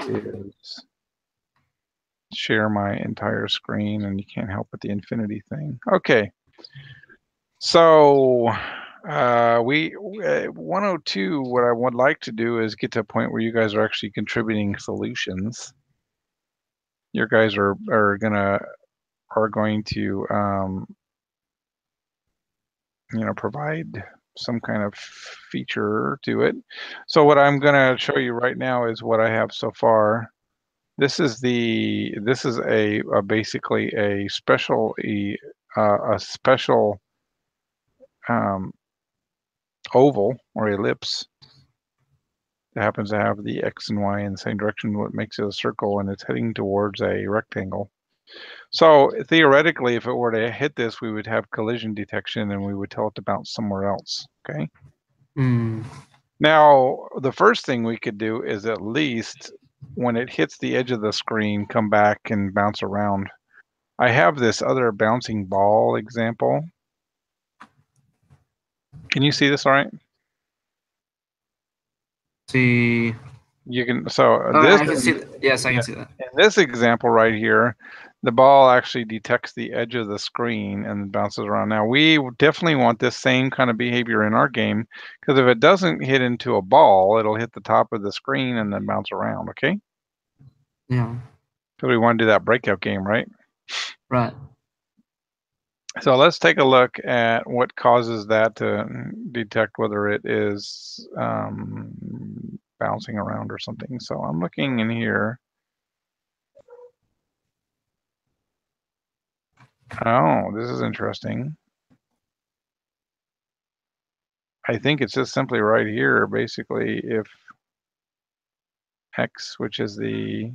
is share my entire screen, and you can't help but the infinity thing. Okay. So 102, what I would like to do is get to a point where you guys are actually contributing solutions. You guys are going to provide some kind of feature to it. So what I'm going to show you right now is what I have so far. This is basically a special oval or ellipse that happens to have the X and Y in the same direction, what makes it a circle, and it's heading towards a rectangle. So theoretically, if it were to hit this, we would have collision detection and we would tell it to bounce somewhere else, okay? Now, the first thing we could do is at least when it hits the edge of the screen, come back and bounce around. I have this other bouncing ball example. Can you see this all right? See. You can, so this. I can see that. Yes, I can see that. In this example right here, the ball actually detects the edge of the screen and bounces around. Now, we definitely want this same kind of behavior in our game, because if it doesn't hit into a ball, it'll hit the top of the screen and then bounce around, okay? Yeah. Because we want to do that breakout game, right? Right. So let's take a look at what causes that to detect whether it is bouncing around or something. So I'm looking in here. Oh, this is interesting. I think it's just simply right here, basically, if X, which is the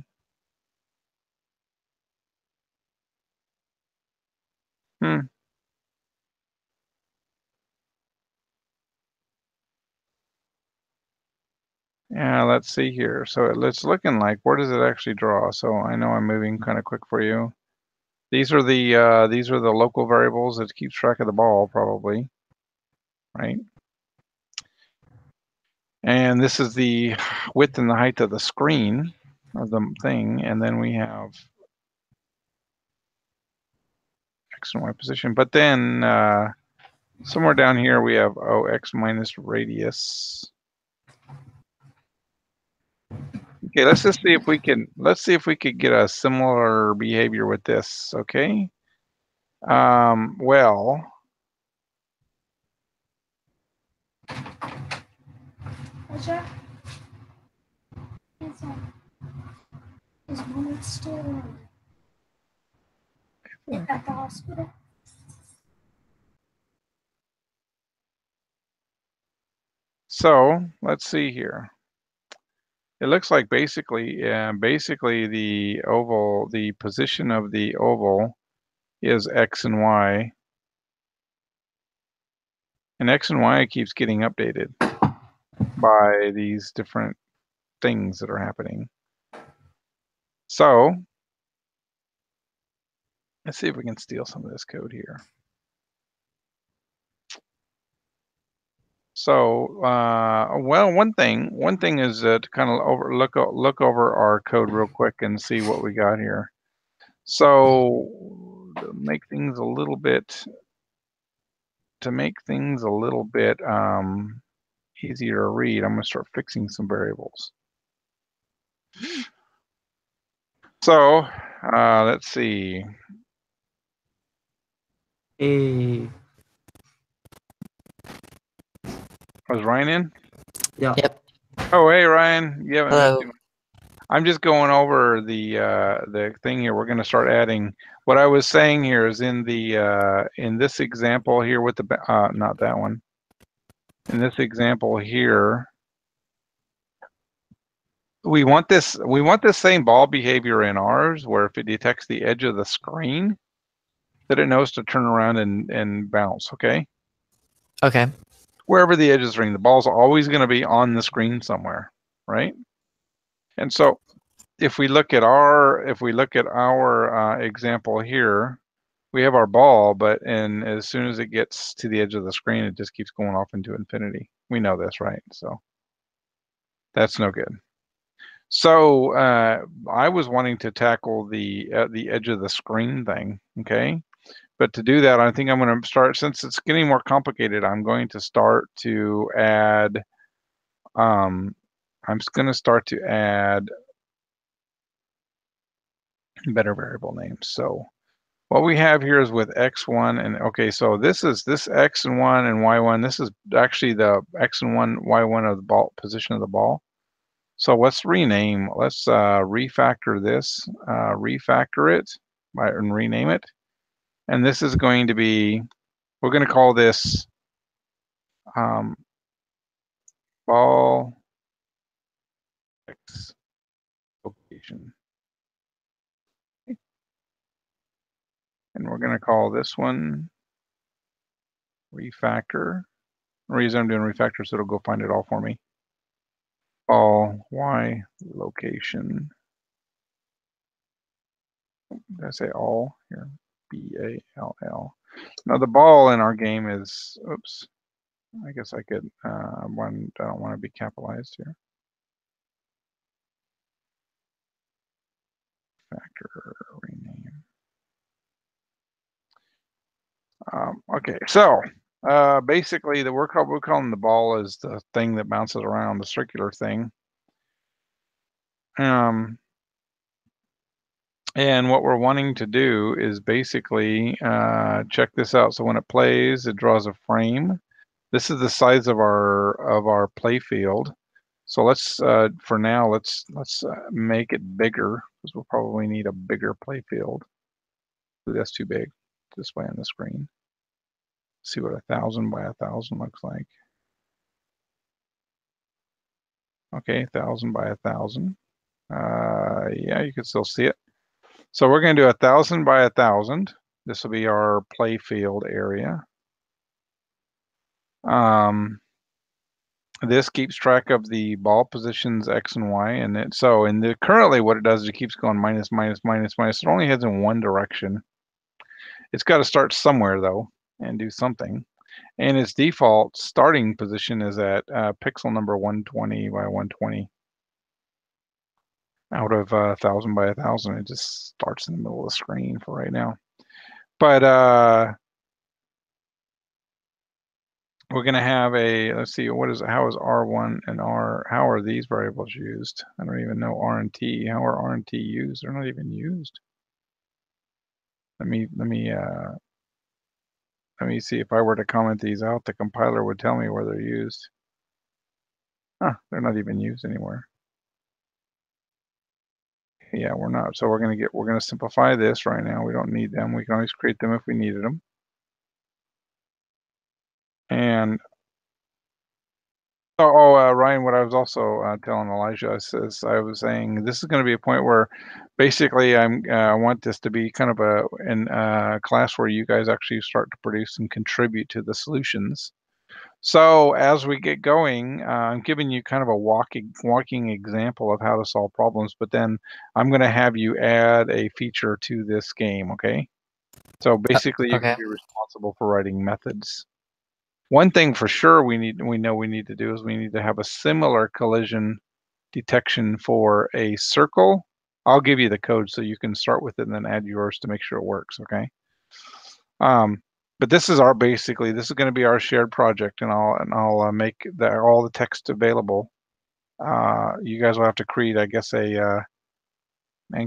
Yeah, let's see here. So it's looking like, where does it actually draw? So I know I'm moving kind of quick for you. These are the local variables that keeps track of the ball, probably, right? And this is the width and the height of the screen of the thing, and then we have X and Y position. But then somewhere down here we have X minus radius. Okay, let's just see if we can, get a similar behavior with this, okay? Well, Is Mom still at the hospital? So let's see here. It looks like basically the oval, the position of the oval is X and Y. And X and Y keeps getting updated by these different things that are happening. So let's see if we can steal some of this code here. So, well, one thing is to kind of look over our code real quick and see what we got here. So, to make things a little bit easier to read, I'm going to start fixing some variables. So, let's see. Hey. Was Ryan in? Yeah. Yep. Oh, hey, Ryan. You haven't Hello. I'm just going over the thing here. We're going to start adding. What I was saying here is in this example here with the not that one. In this example here, we want this same ball behavior in ours, where if it detects the edge of the screen, that it knows to turn around and bounce. Okay. Okay. Wherever the edge is ring, the ball's always going to be on the screen somewhere, right? And so if we look at our example here, we have our ball, but as soon as it gets to the edge of the screen, it just keeps going off into infinity. We know this, right? So that's no good. So I was wanting to tackle the edge of the screen thing, okay? But to do that, I think I'm going to start, since it's getting more complicated, I'm going to start to add, I'm going to start to add better variable names. So what we have here is with x1 and, okay, so this is this x and 1 and y1. This is actually the x and 1, y1 of the ball, position of the ball. So let's rename, let's refactor this, refactor it, and rename it. And this is going to be, we're going to call this ball x location. And we're going to call this one refactor. The reason I'm doing refactor so it'll go find it all for me. Ball y location. Did I say all here? B-A-L-L. Now the ball in our game is, oops, I guess I could, I don't want to be capitalized here. Factor rename. Okay, so basically we're calling the ball is the thing that bounces around, the circular thing. And what we're wanting to do is basically check this out. So when it plays, it draws a frame. This is the size of our play field. So let's for now let's make it bigger, because we'll probably need a bigger play field. Ooh, that's too big to display on the screen. See what 1,000 by 1,000 looks like. Okay, 1,000 by 1,000. Yeah, you can still see it. So we're going to do 1,000 by 1,000. This will be our play field area. This keeps track of the ball positions X and Y, and currently what it does is it keeps going minus, minus, minus, minus. It only heads in one direction. It's got to start somewhere though and do something. And its default starting position is at pixel number 120 by 120. Out of 1,000 by 1,000, it just starts in the middle of the screen for right now. But we're going to have let's see, how is R1 and how are these variables used? I don't even know R and T. How are R and T used? They're not even used. Let me see. If I were to comment these out, the compiler would tell me where they're used. Huh, they're not even used anywhere. Yeah, we're not. So we're going to simplify this right now. We don't need them. We can always create them if we needed them. And Ryan, what I was also telling Elijah is I was saying this is going to be a point where basically I want this to be kind of a class where you guys actually start to produce and contribute to the solutions. So as we get going, I'm giving you kind of a walking example of how to solve problems, but then I'm going to have you add a feature to this game, okay? So basically you're going to be responsible for writing methods. One thing for sure we know we need to do is we need to have a similar collision detection for a circle. I'll give you the code so you can start with it and then add yours to make sure it works, okay? But this is basically this is going to be our shared project, and I'll make all the text available. You guys will have to create, I guess, and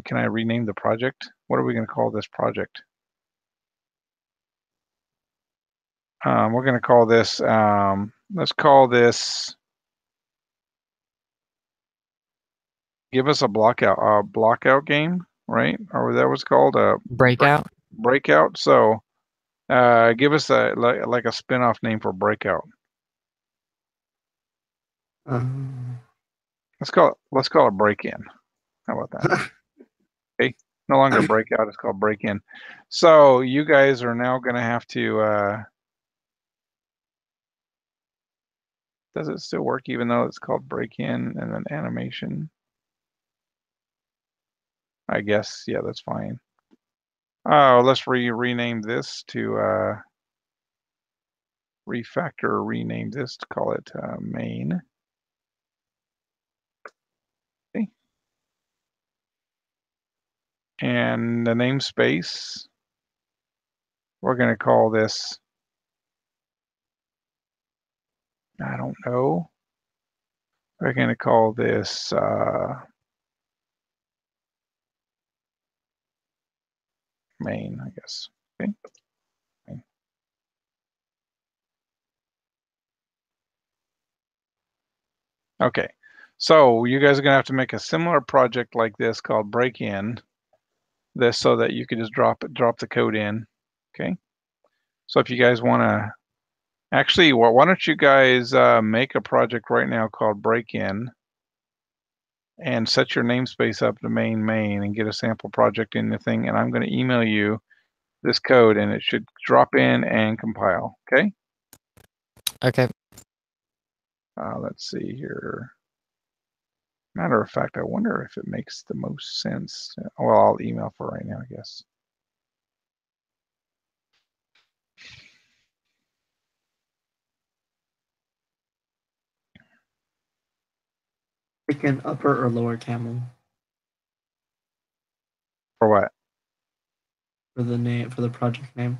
can I rename the project? What are we going to call this project? We're going to call this, let's call this, give us a blockout game, right? Or that was called a breakout. Breakout. So give us like a spin-off name for Breakout. Let's call it Break-In. How about that? Okay. No longer Breakout, it's called Break-In. So you guys are now going to have to does it still work even though it's called Break-In and then animation? I guess, yeah, that's fine. Oh, let's rename this to refactor, rename this to call it main. Okay. And the namespace, we're going to call this, I don't know. We're going to call this main, I guess. Okay. Main. Okay. So you guys are going to have to make a similar project like this called break-in. This so that you can just drop the code in. Okay. So if you guys want to, actually, well, why don't you guys make a project right now called break-in and set your namespace up to main and get a sample project in the thing. And I'm going to email you this code and it should drop in and compile. Okay. Okay. Let's see here. Matter of fact, I wonder if it makes the most sense. Well, I'll email for right now, I guess. Pick an upper or lower camel For what? for the name for the project name.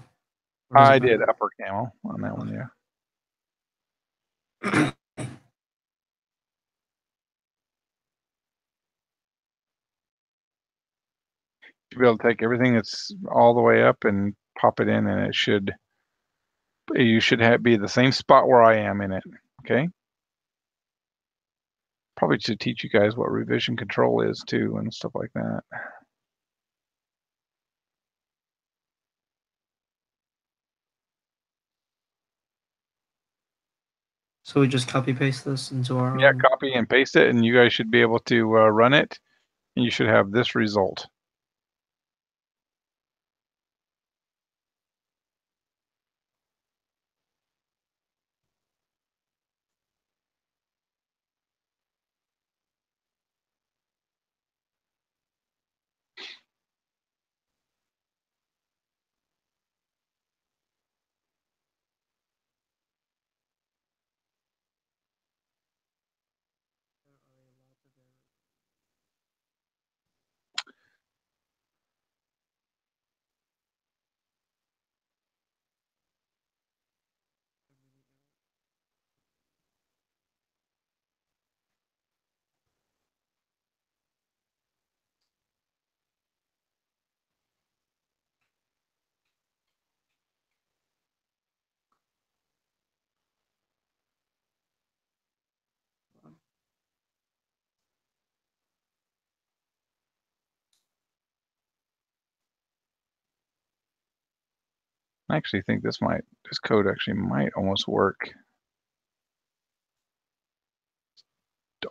Or does it I did matter? upper camel on that one, yeah. You'll be able to take everything that's all the way up and pop it in, and you should be the same spot where I am in it. Okay. Probably should teach you guys what revision control is too and stuff like that. So we just copy paste this into our Yeah, own. copy and paste it, and you guys should be able to run it, and you should have this result. I actually think this code actually might almost work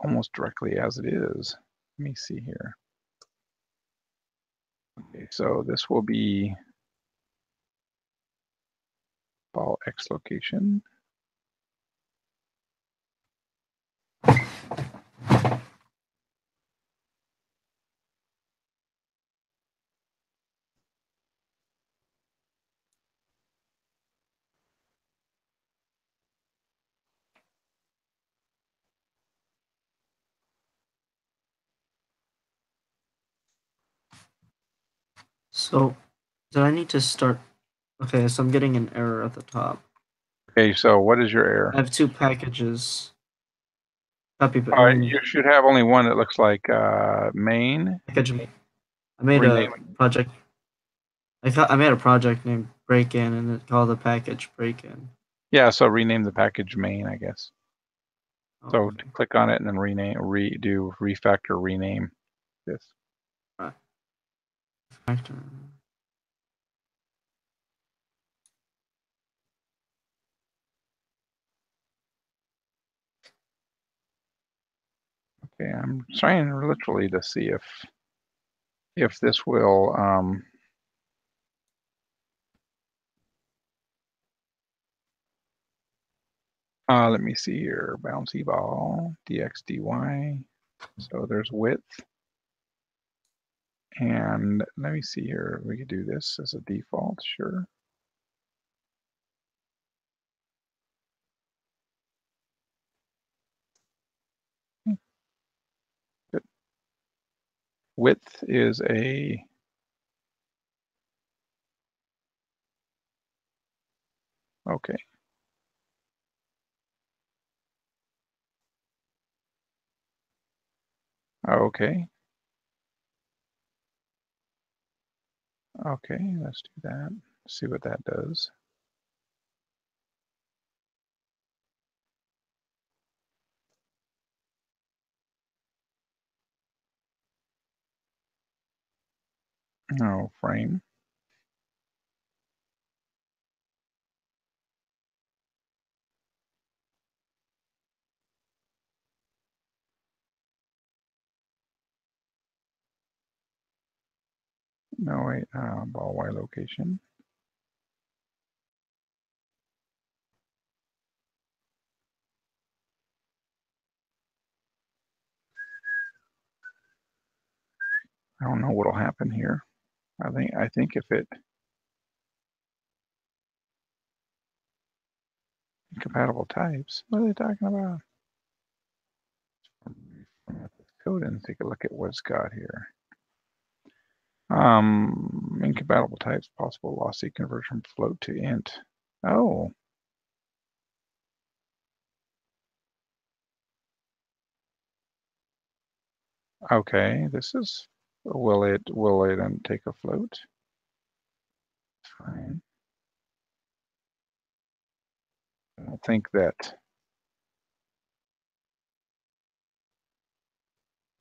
almost directly as it is. Let me see here. Okay, so this will be ball X location. So did I need to start? Okay, so I'm getting an error at the top. Okay, so what is your error? I have two packages. Copy, I All right, mean, you should have only one that looks like main. package. I made Rename a project. I made a project named Break-In, and it called the package Break-In. Yeah, so rename the package main, I guess. Oh, So okay. click on it and then do refactor rename this. Right. Factor. Okay, I'm trying literally to see if this will let me see here, bouncy ball, dx dy. So there's width. And let me see here, we could do this as a default, sure. Good. Width is a Okay. Okay. Okay, let's do that. See what that does. Oh, frame. No, wait, ball Y location. I don't know what'll happen here. I think if it incompatible types, what are they talking about? Code and take a look at what it's got here. Incompatible types, possible lossy conversion from float to int. Oh, okay. This is, will it take a float? Fine. I don't think that.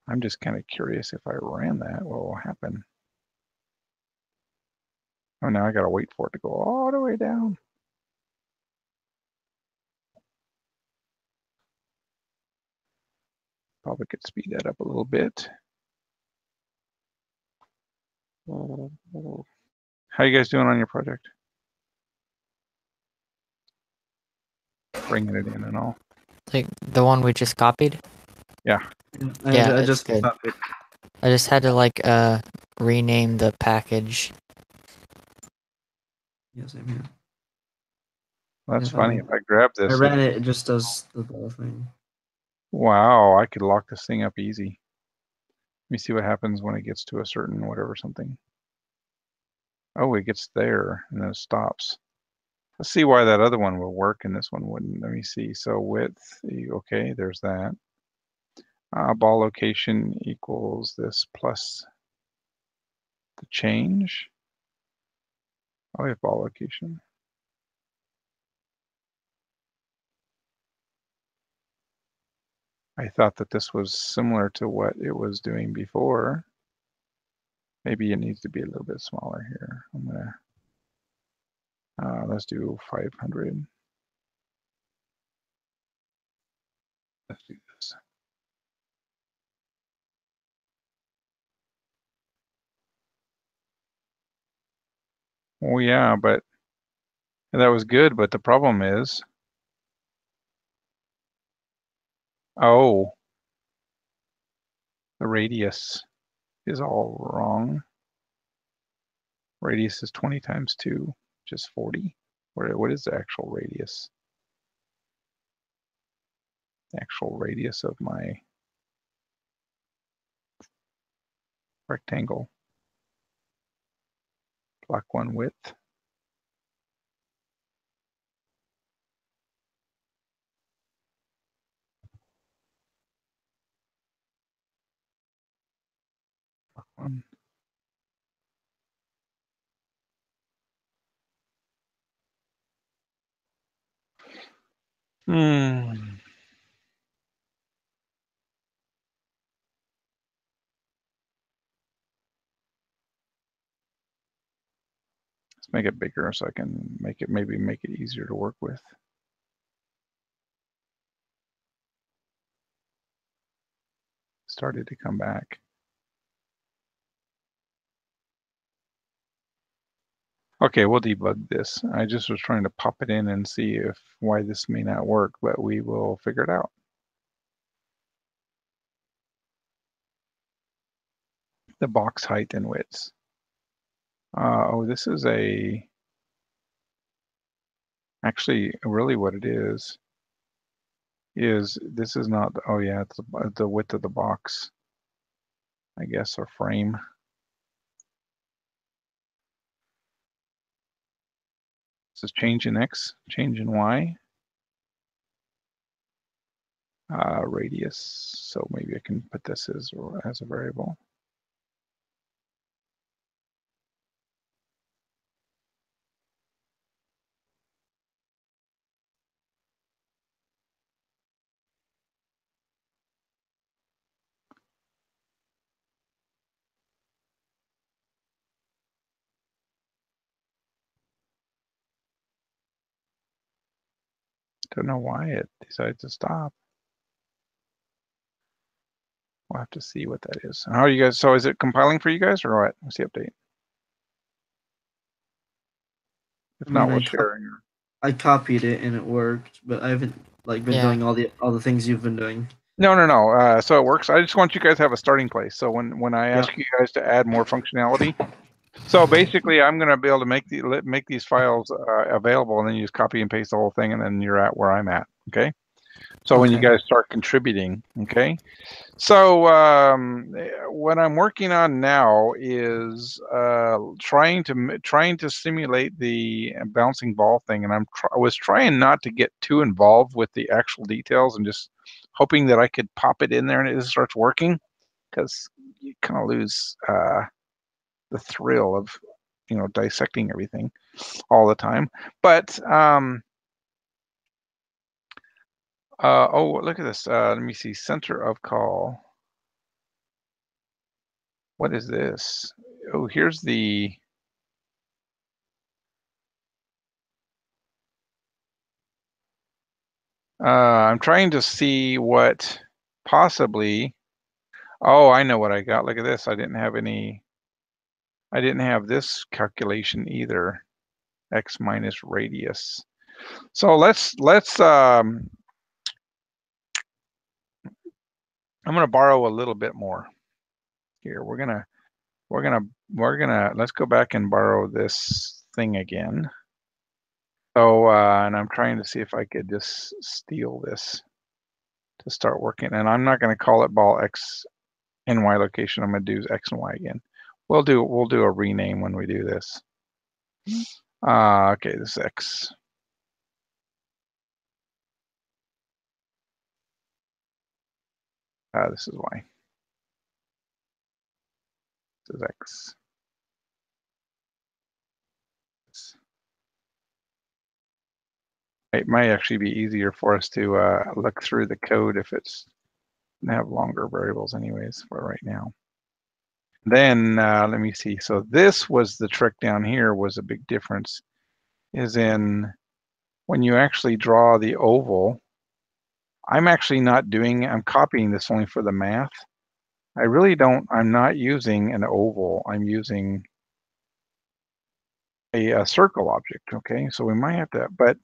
I'm just kind of curious if I ran that, what will happen? Oh, now I gotta wait for it to go all the way down. Probably could speed that up a little bit. How you guys doing on your project? Bringing it in and all. Like the one we just copied. Yeah, Yeah, I it's just good. copied. I just had to like rename the package. Yeah, same here. That's If funny. If I grab I this, ran it, it just does the whole thing. wow, I could lock this thing up easy. Let me see what happens when it gets to a certain whatever something. Oh, it gets there and then it stops. Let's see why that other one will work and this one wouldn't. Let me see. So width, okay, there's that. Ball location equals this plus the change. Oh, we have ball location. I thought that this was similar to what it was doing before. Maybe it needs to be a little bit smaller here. I'm gonna, let's do 500. Let's do this. Oh yeah, but that was good, but the problem is, oh, the radius is all wrong. Radius is 20 times 2, which is 40. What is the actual radius? The actual radius of my rectangle. Block 1 width. Block 1. Hmm. Let's make it bigger so I can maybe make it easier to work with. Started to come back. Okay, we'll debug this. I just was trying to pop it in and see why this may not work, but we will figure it out. The box height and widths. Oh, this is actually really what it is this is not, oh yeah, it's the width of the box, I guess, or frame. This is change in X, change in Y. Radius, so maybe I can put this as a variable. Don't know why it decided to stop. We'll have to see what that is. How are you guys? So is it compiling for you guys or what? What's the update? If I not, mean, we'll share. I copied it and it worked, but I haven't like been Yeah. doing all the things you've been doing. No. So it works. I just want you guys to have a starting place. So when I ask you guys to add more functionality, so basically I'm going to be able to make these files available, and then you just copy and paste the whole thing, and then you're at where I'm at. Okay. So when you Okay. guys start contributing, okay. So what I'm working on now is trying to simulate the bouncing ball thing, and I was trying not to get too involved with the actual details and just hoping that I could pop it in there and it just starts working, because you kind of lose the thrill of dissecting everything all the time. But oh, look at this. Let me see. Center of call. What is this? Oh, here's the. I'm trying to see what possibly. Oh, I know what I got. Look at this. I didn't have this calculation either. X minus radius. So let's I'm going to borrow a little bit more here. We're gonna let's go back and borrow this thing again. So and I'm trying to see if I could just steal this to start working. And I'm not going to call it ball X and Y location. I'm going to do X and Y again. We'll do a rename when we do this. Okay, this is X. This is Y. This is X. It might actually be easier for us to look through the code if it's have longer variables anyways for right now. Then let me see. So this was the trick down here, was a big difference, is in when you actually draw the oval. I'm actually not doing, I'm copying this only for the math. I'm not using an oval. I'm using a circle object. Okay, so we might have to, but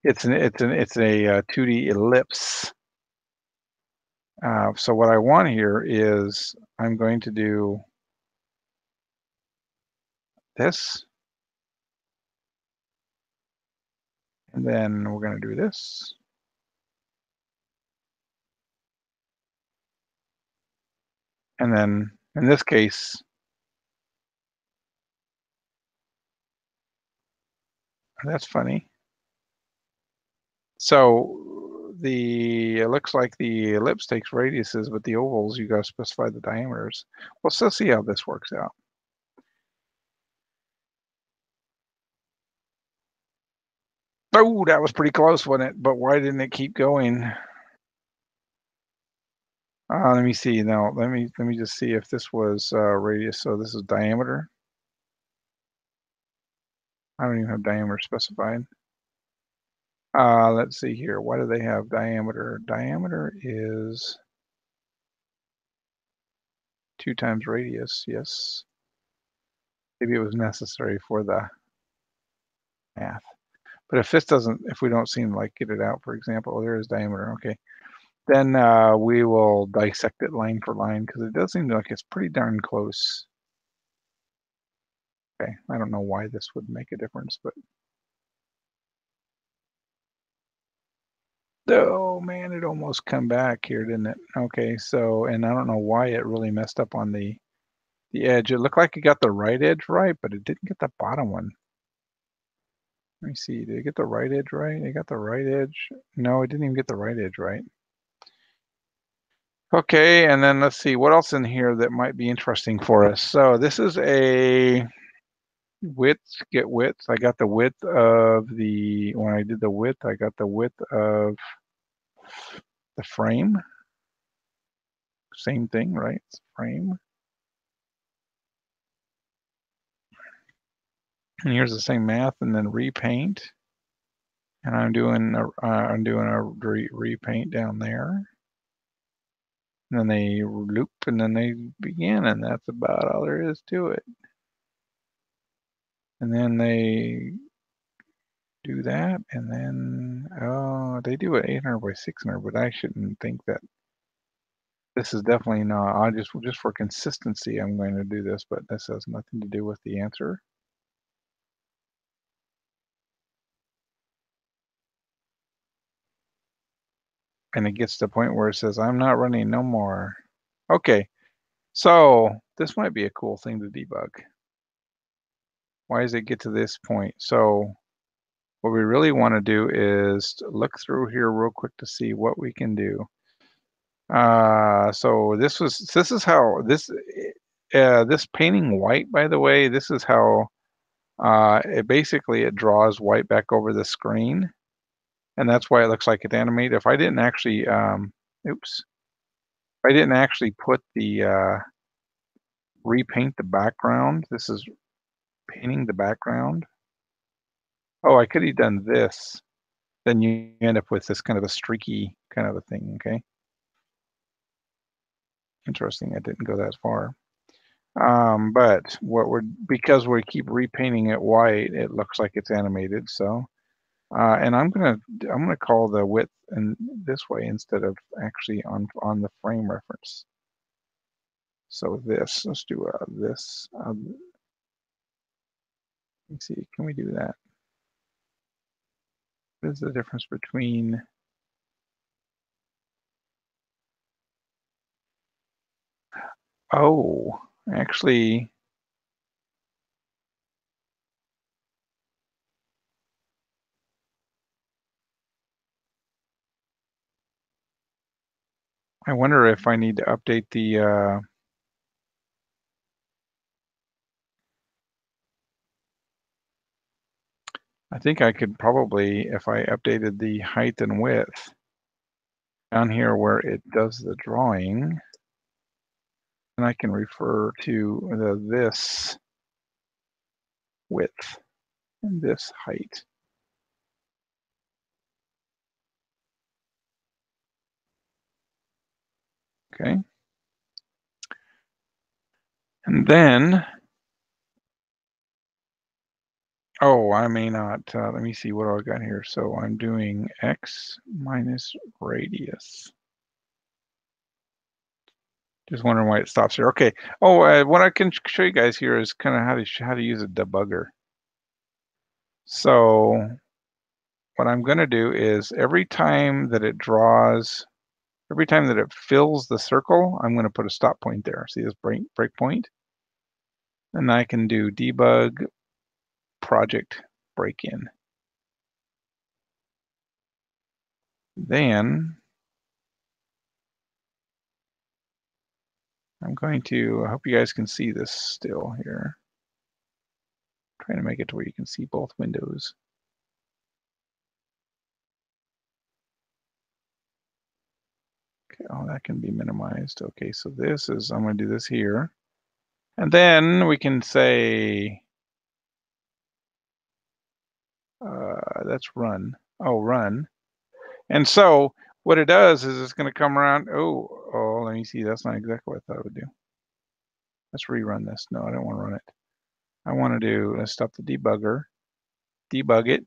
it's a 2D ellipse. So what I want here is I'm going to do this, and then we're going to do this. And then in this case, that's funny. So it looks like the ellipse takes radiuses, but the ovals, you got to specify the diameters. Well, so let's see how this works out. Oh, that was pretty close, wasn't it? But why didn't it keep going? Let me see. Now, let me just see if this was radius. So this is diameter. I don't even have diameter specified. Let's see here. Why do they have diameter? Diameter is 2 times radius. Yes. Maybe it was necessary for the math. But if we don't seem like get it out, for example, there is diameter. Okay. Then we will dissect it line for line, because it does seem like it's pretty darn close. Okay, I don't know why this would make a difference, but oh man, it almost come back here, didn't it? Okay, so, and I don't know why it really messed up on the edge. It looked like it got the right edge right, but it didn't get the bottom one. Let me see. Did I get the right edge right? I got the right edge. No, I didn't even get the right edge right. Okay, and then let's see what else in here that might be interesting for us. So this is a width, get width. I got the width of the, when I did the width, I got the width of the frame. Same thing, right? It's frame. And here's the same math, and then repaint. And I'm doing a repaint down there. And then they loop, and then they begin, and that's about all there is to it. And then they do that, and then they do it 800 by 600, but I shouldn't think that. This is definitely not. I just for consistency, I'm going to do this, but this has nothing to do with the answer. And it gets to the point where it says, I'm not running no more. Okay, so this might be a cool thing to debug. Why does it get to this point? So what we really want to do is look through here real quick to see what we can do. So this is how this painting white, by the way, this is how it basically it draws white back over the screen. And that's why it looks like it's animated. If I didn't actually, oops, if I didn't actually put the repaint the background, this is painting the background. Oh, I could have done this. Then you end up with this kind of a streaky kind of a thing, okay? Interesting, I didn't go that far. But because we keep repainting it white, it looks like it's animated, so. And I'm gonna call the width in this way instead of actually on the frame reference. So this, let's do this. Let's see, can we do that? What is the difference between? Oh, actually, I wonder if I need to update the. I think I could probably, if I updated the height and width down here where it does the drawing, and I can refer to this width and this height. Okay. And then, oh, I may not, let me see what I got here. So I'm doing X minus radius. Just wondering why it stops here. Okay. Oh, what I can show you guys here is kind of how to use a debugger. So what I'm going to do is every time that it fills the circle, I'm going to put a stop point there. See this break point? And I can do debug project break-in. Then I'm going to, I hope you guys can see this still here. Trying to make it to where you can see both windows. Okay, oh, that can be minimized. Okay, so this is, I'm going to do this here. And then we can say, that's run. Oh, run. And so what it does is it's going to come around. Oh, let me see. That's not exactly what I thought it would do. Let's rerun this. No, I don't want to run it. I want to do, let's stop the debugger, debug it.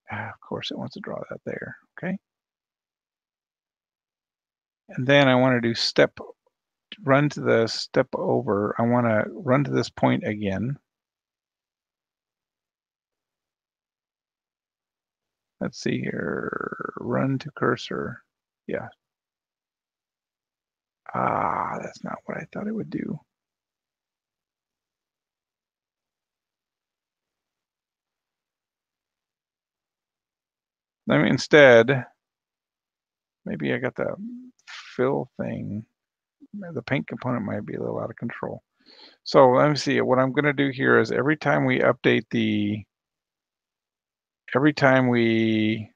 Of course, it wants to draw that there. Okay. And then I want to do run to the step over. I want to run to this point again. Let's see here. Run to cursor. Yeah. That's not what I thought it would do. Let me instead, maybe I got the fill thing. The paint component might be a little out of control. So let me see. What I'm going to do here is every time we update every time we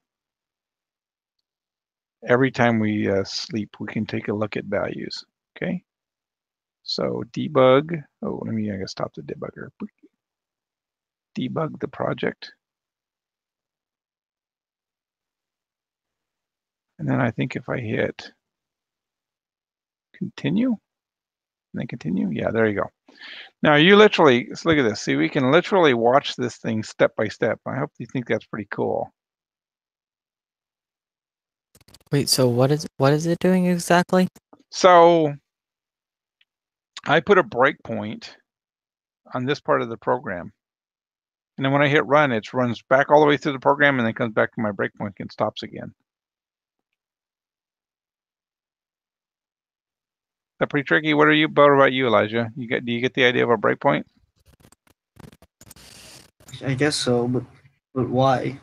sleep, we can take a look at values. Okay. So debug. Oh, I gotta stop the debugger. Debug the project. And then I think if I hit continue, and then continue. Yeah, there you go. Now you literally, let's look at this. See, we can literally watch this thing step by step. I hope you think that's pretty cool. Wait, so what is it doing exactly? So I put a breakpoint on this part of the program. And then when I hit run, it runs back all the way through the program and then comes back to my breakpoint and stops again. That's pretty tricky. What about you, Elijah? Do you get the idea of a breakpoint? I guess so, but why?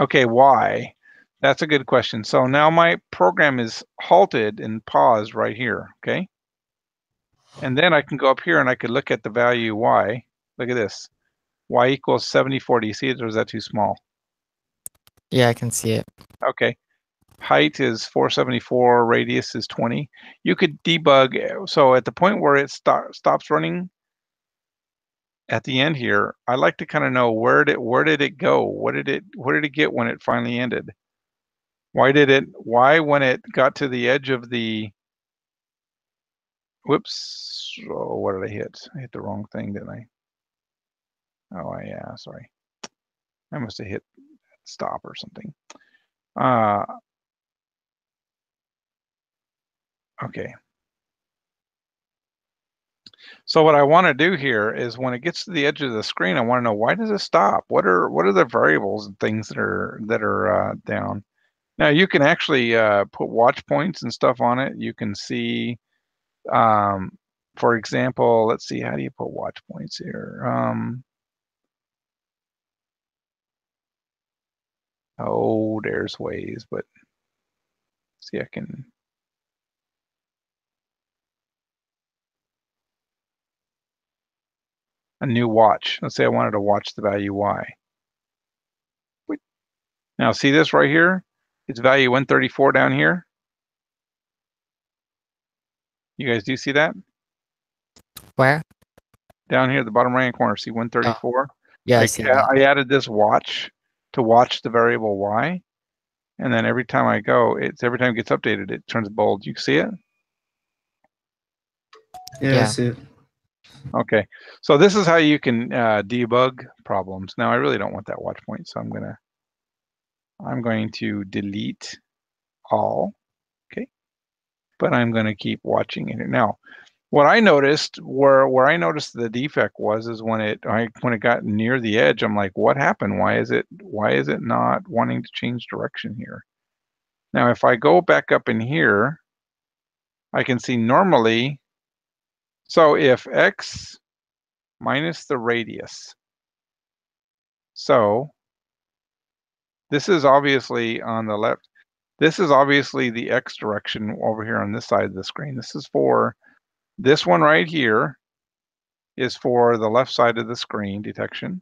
Okay, why? That's a good question. So now my program is halted and paused right here, okay? And then I can go up here and I could look at the value y. Look at this. Y equals 74. Do you see it, or is that too small? Yeah, I can see it. Okay. Height is 474, radius is 20. You could debug. So at the point where it stops running at the end here, I like to kind of know where did it go? Where did it get when it finally ended? Why when it got to the edge of the, whoops, oh, what did I hit? I hit the wrong thing, didn't I? Oh, yeah, sorry. I must have hit stop or something. Okay. So what I want to do here is when it gets to the edge of the screen, I want to know, why does it stop? What are the variables and things that are down? Now you can actually put watch points and stuff on it. You can see, for example, let's see, how do you put watch points here? Oh, there's ways, but see, I can. A new watch. Let's say I wanted to watch the value y. Now see this right here? It's value 134 down here. You guys do see that? Where? Down here at the bottom right hand corner, see 134? Yeah, I see that. I added this watch to watch the variable y. And then every time I go, every time it gets updated, it turns bold. You see it? Yeah, I Yeah. see it. Okay. So this is how you can debug problems. Now I really don't want that watch point, so I'm going to delete all. Okay. But I'm going to keep watching it. Now, what I noticed, where I noticed the defect is when it got near the edge, I'm like, what happened? Why is it not wanting to change direction here? Now, if I go back up in here, I can see normally, so if x minus the radius, so this is obviously on the left. This is obviously the x direction over here on this side of the screen. This is for this one right here is for the left side of the screen detection.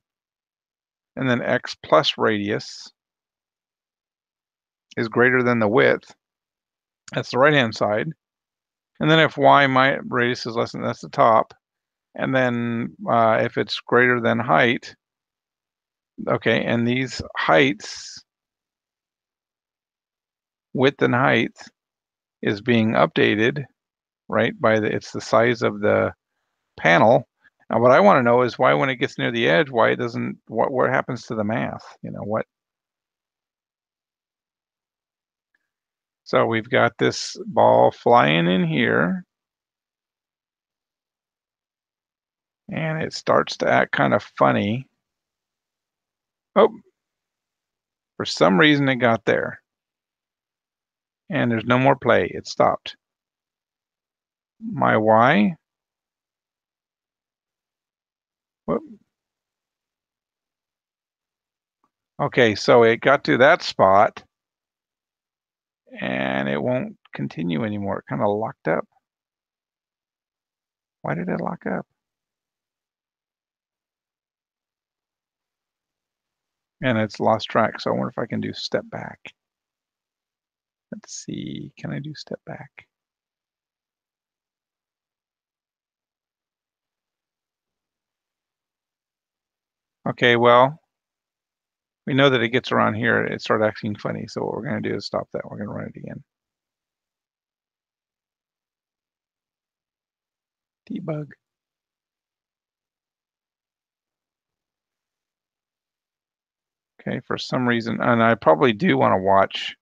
And then x plus radius is greater than the width. That's the right-hand side. And then if y radius is less than, that's the top. And then if it's greater than height, okay, and these heights, width and height is being updated, right, it's the size of the panel. Now what I want to know is why when it gets near the edge, why it doesn't, what happens to the math? What? So we've got this ball flying in here. And it starts to act kind of funny. Oh, for some reason it got there. And there's no more play. It stopped. My Y. Whoop. Okay, so it got to that spot and it won't continue anymore. It kind of locked up. Why did it lock up? And it's lost track. So I wonder if I can do step back. Let's see, can I do step back? Okay, well, we know that it gets around here, it started acting funny. So what we're gonna do is stop that. We're gonna run it again. Debug. Okay, for some reason, and I probably do want to watch.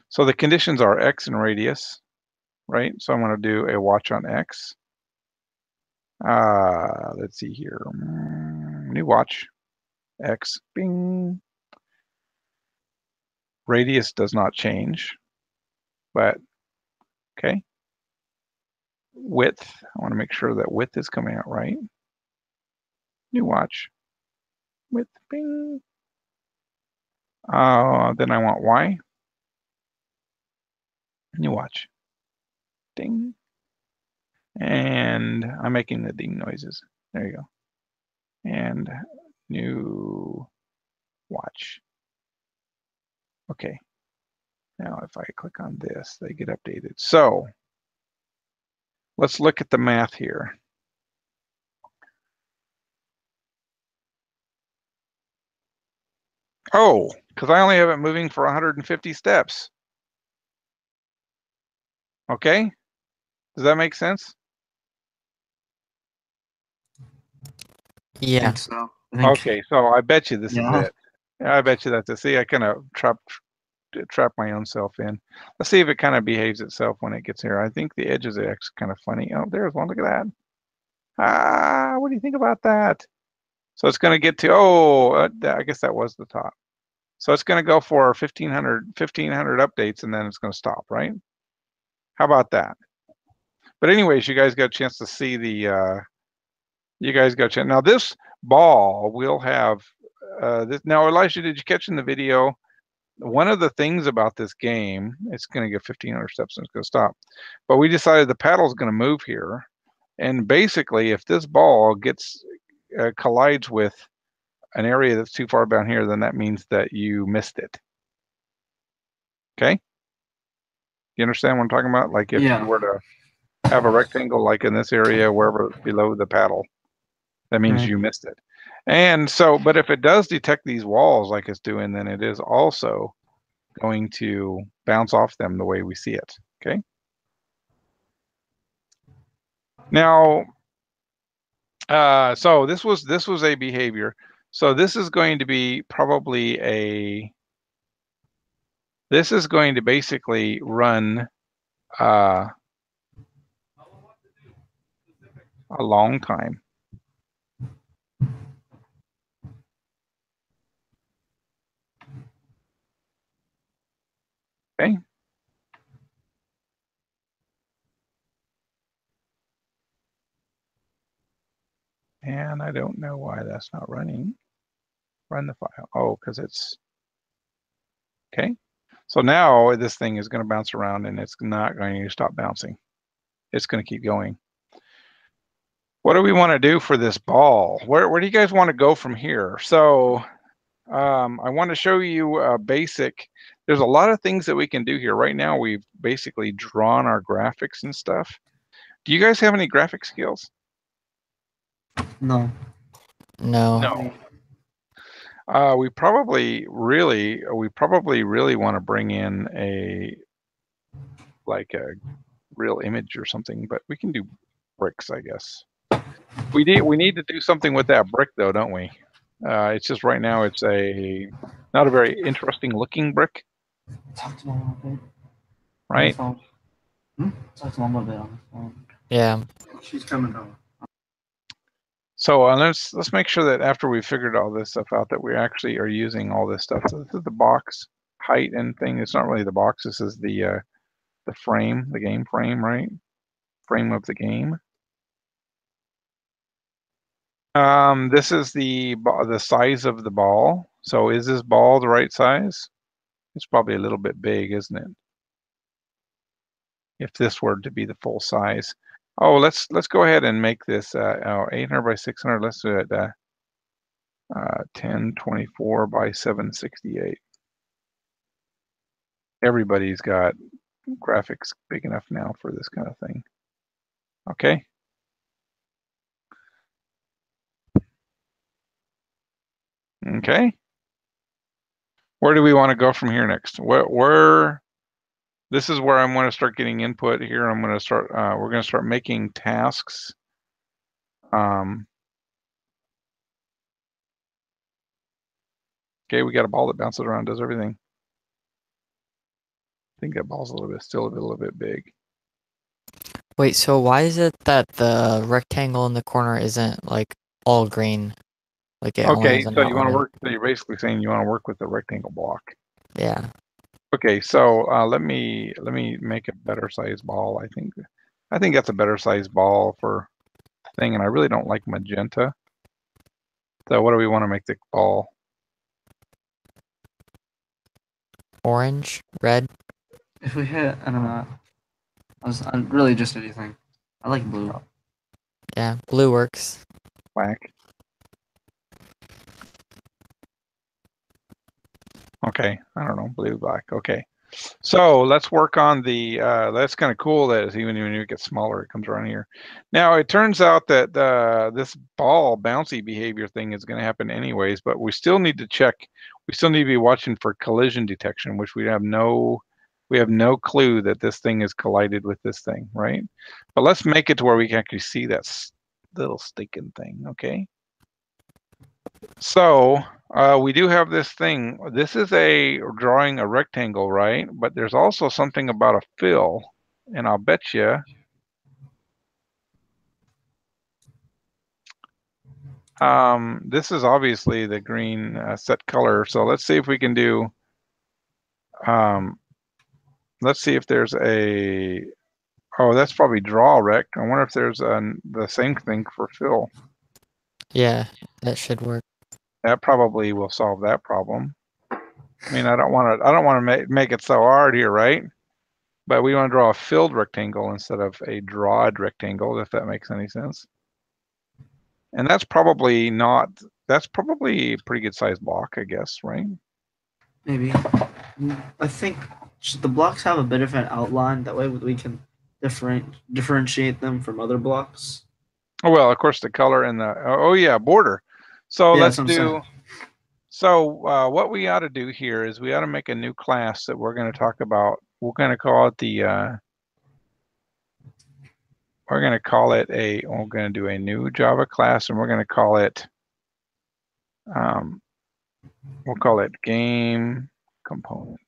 So the conditions are X and radius, right? So I'm going to do a watch on X. Let's see here. New watch, X, bing. Radius does not change, but okay. Width, I want to make sure that width is coming out right. New watch, width, bing. Then I want Y. New watch, ding. And I'm making the ding noises. There you go. And new watch. Okay. Now if I click on this, they get updated. So let's look at the math here. Oh, because I only have it moving for 150 steps. Okay. Does that make sense? I Yeah. think so. I think, Okay, so I bet you this is Yeah. it. I bet you that's it. See, I kind of trap my own self in. Let's see if it kind of behaves itself when it gets here. I think the edges are actually kind of funny. Oh, there's one. Look at that. What do you think about that? So it's going to get to, I guess that was the top. So it's going to go for 1,500 updates, and then it's going to stop, right? How about that? But anyways, you guys got a chance to see the, you guys got a chance. Now this ball will have, this. Now, Elisha, did you catch in the video? One of the things about this game, it's going to get 1,500 steps and it's going to stop. But we decided the paddle is going to move here. And basically, if this ball gets, collides with an area that's too far down here, then that means that you missed it. Okay? You understand what I'm talking about? Like if Yeah. you were to have a rectangle like in this area, wherever below the paddle, that means Right. you missed it. And so, but if it does detect these walls like it's doing, then it is also going to bounce off them the way we see it. Okay. Now, so this was a behavior. So this is going to be probably this is going to basically run a long time. Okay. And I don't know why that's not running. Run the file. Oh, because it's okay. So now this thing is going to bounce around and it's not going to stop bouncing. It's going to keep going. What do we want to do for this ball? Where do you guys want to go from here? So I want to show you a basic. There's a lot of things that we can do here. Right now, we've basically drawn our graphics and stuff. Do you guys have any graphic skills? No. No. No. We probably really want to bring in a real image or something, but we can do bricks, I guess. We need to do something with that brick though, don't we? It's just right now it's not a very interesting looking brick, Talk to mom a bit. right? On the phone. Talk to mom a bit on the phone. Yeah. She's coming home. So let's make sure that after we figured all this stuff out that we actually are using all this stuff. So this is the box height and thing. It's not really the box. This is the frame, the game frame, right? Frame of the game. This is the size of the ball. So is this ball the right size? It's probably a little bit big, isn't it? If this were to be the full size. Oh, let's go ahead and make this 800 by 600. Let's do it 1024 by 768. Everybody's got graphics big enough now for this kind of thing. Okay. Okay. Where do we want to go from here next? Where this is where I'm going to start getting input here. I'm going to start, we're going to start making tasks. Okay, we got a ball that bounces around, does everything. I think that ball's still a little bit big. Wait, so why is it that the rectangle in the corner isn't like all green? Like it only Okay, has an so you want to outline. work, so you're basically saying you want to work with the rectangle block. Yeah. Okay, so let me make a better size ball. I think that's a better size ball for thing, and I really don't like magenta. So what do we want to make the ball? Orange, red. If we hit, I don't know. I'm really just anything. I like blue. Yeah, blue works. Black. Okay, I don't know, blue, black. Okay, so let's work on the. That's kind of cool that even when it gets smaller, it comes around here. Now it turns out that this ball bouncy behavior thing is going to happen anyways, but we still need to check. We still need to be watching for collision detection, which we have no clue that this thing is collided with this thing, right? But let's make it to where we can actually see that little stinking thing. Okay. So we do have this thing. This is drawing a rectangle, right? But there's also something about a fill, and I'll bet you. This is obviously the green set color. So let's see if we can do. Let's see if there's a. Oh, that's probably draw rect. I wonder if there's the same thing for fill. Yeah, that should work. That probably will solve that problem. I mean, I don't want to make it so hard here, right? But we want to draw a filled rectangle instead of a drawed rectangle, if that makes any sense. And that's probably a pretty good size block, I guess, right? Maybe. I think the blocks have a bit of an outline. That way we can differentiate them from other blocks. Oh, well, of course, the color and the, oh yeah, border. So Yeah, let's that's what I'm do, saying. so what we ought to do here is we ought to make a new class that we're going to talk about. We're going to call it we're going to do a new Java class, and we're going to call it, we'll call it game component.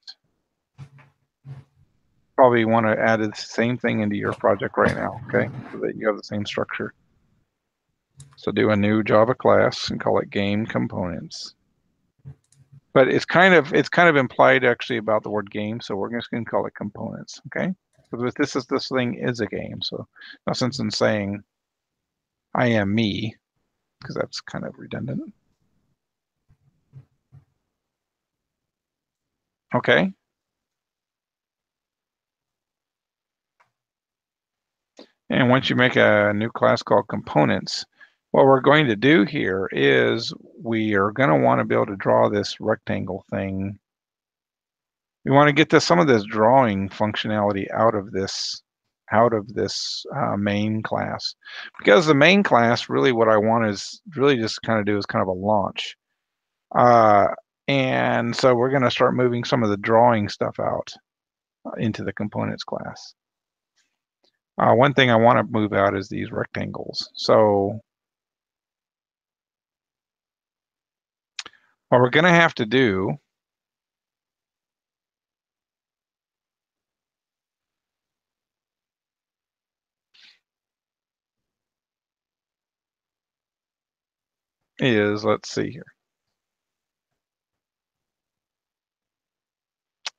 Probably want to add the same thing into your project right now, okay? So that you have the same structure. So do a new Java class and call it game components. But it's kind of implied actually about the word game, so we're just going to call it components, okay? Because this thing is a game, so no sense in saying I am me, because that's kind of redundant. Okay. And once you make a new class called components, what we're going to do here is we are going to want to be able to draw this rectangle thing. We want to get some of this drawing functionality out of this main class, because the main class, really what I want is really just kind of do is kind of a launch. And so we're going to start moving some of the drawing stuff out into the components class. One thing I want to move out is these rectangles. So what we're going to have to do is, let's see here.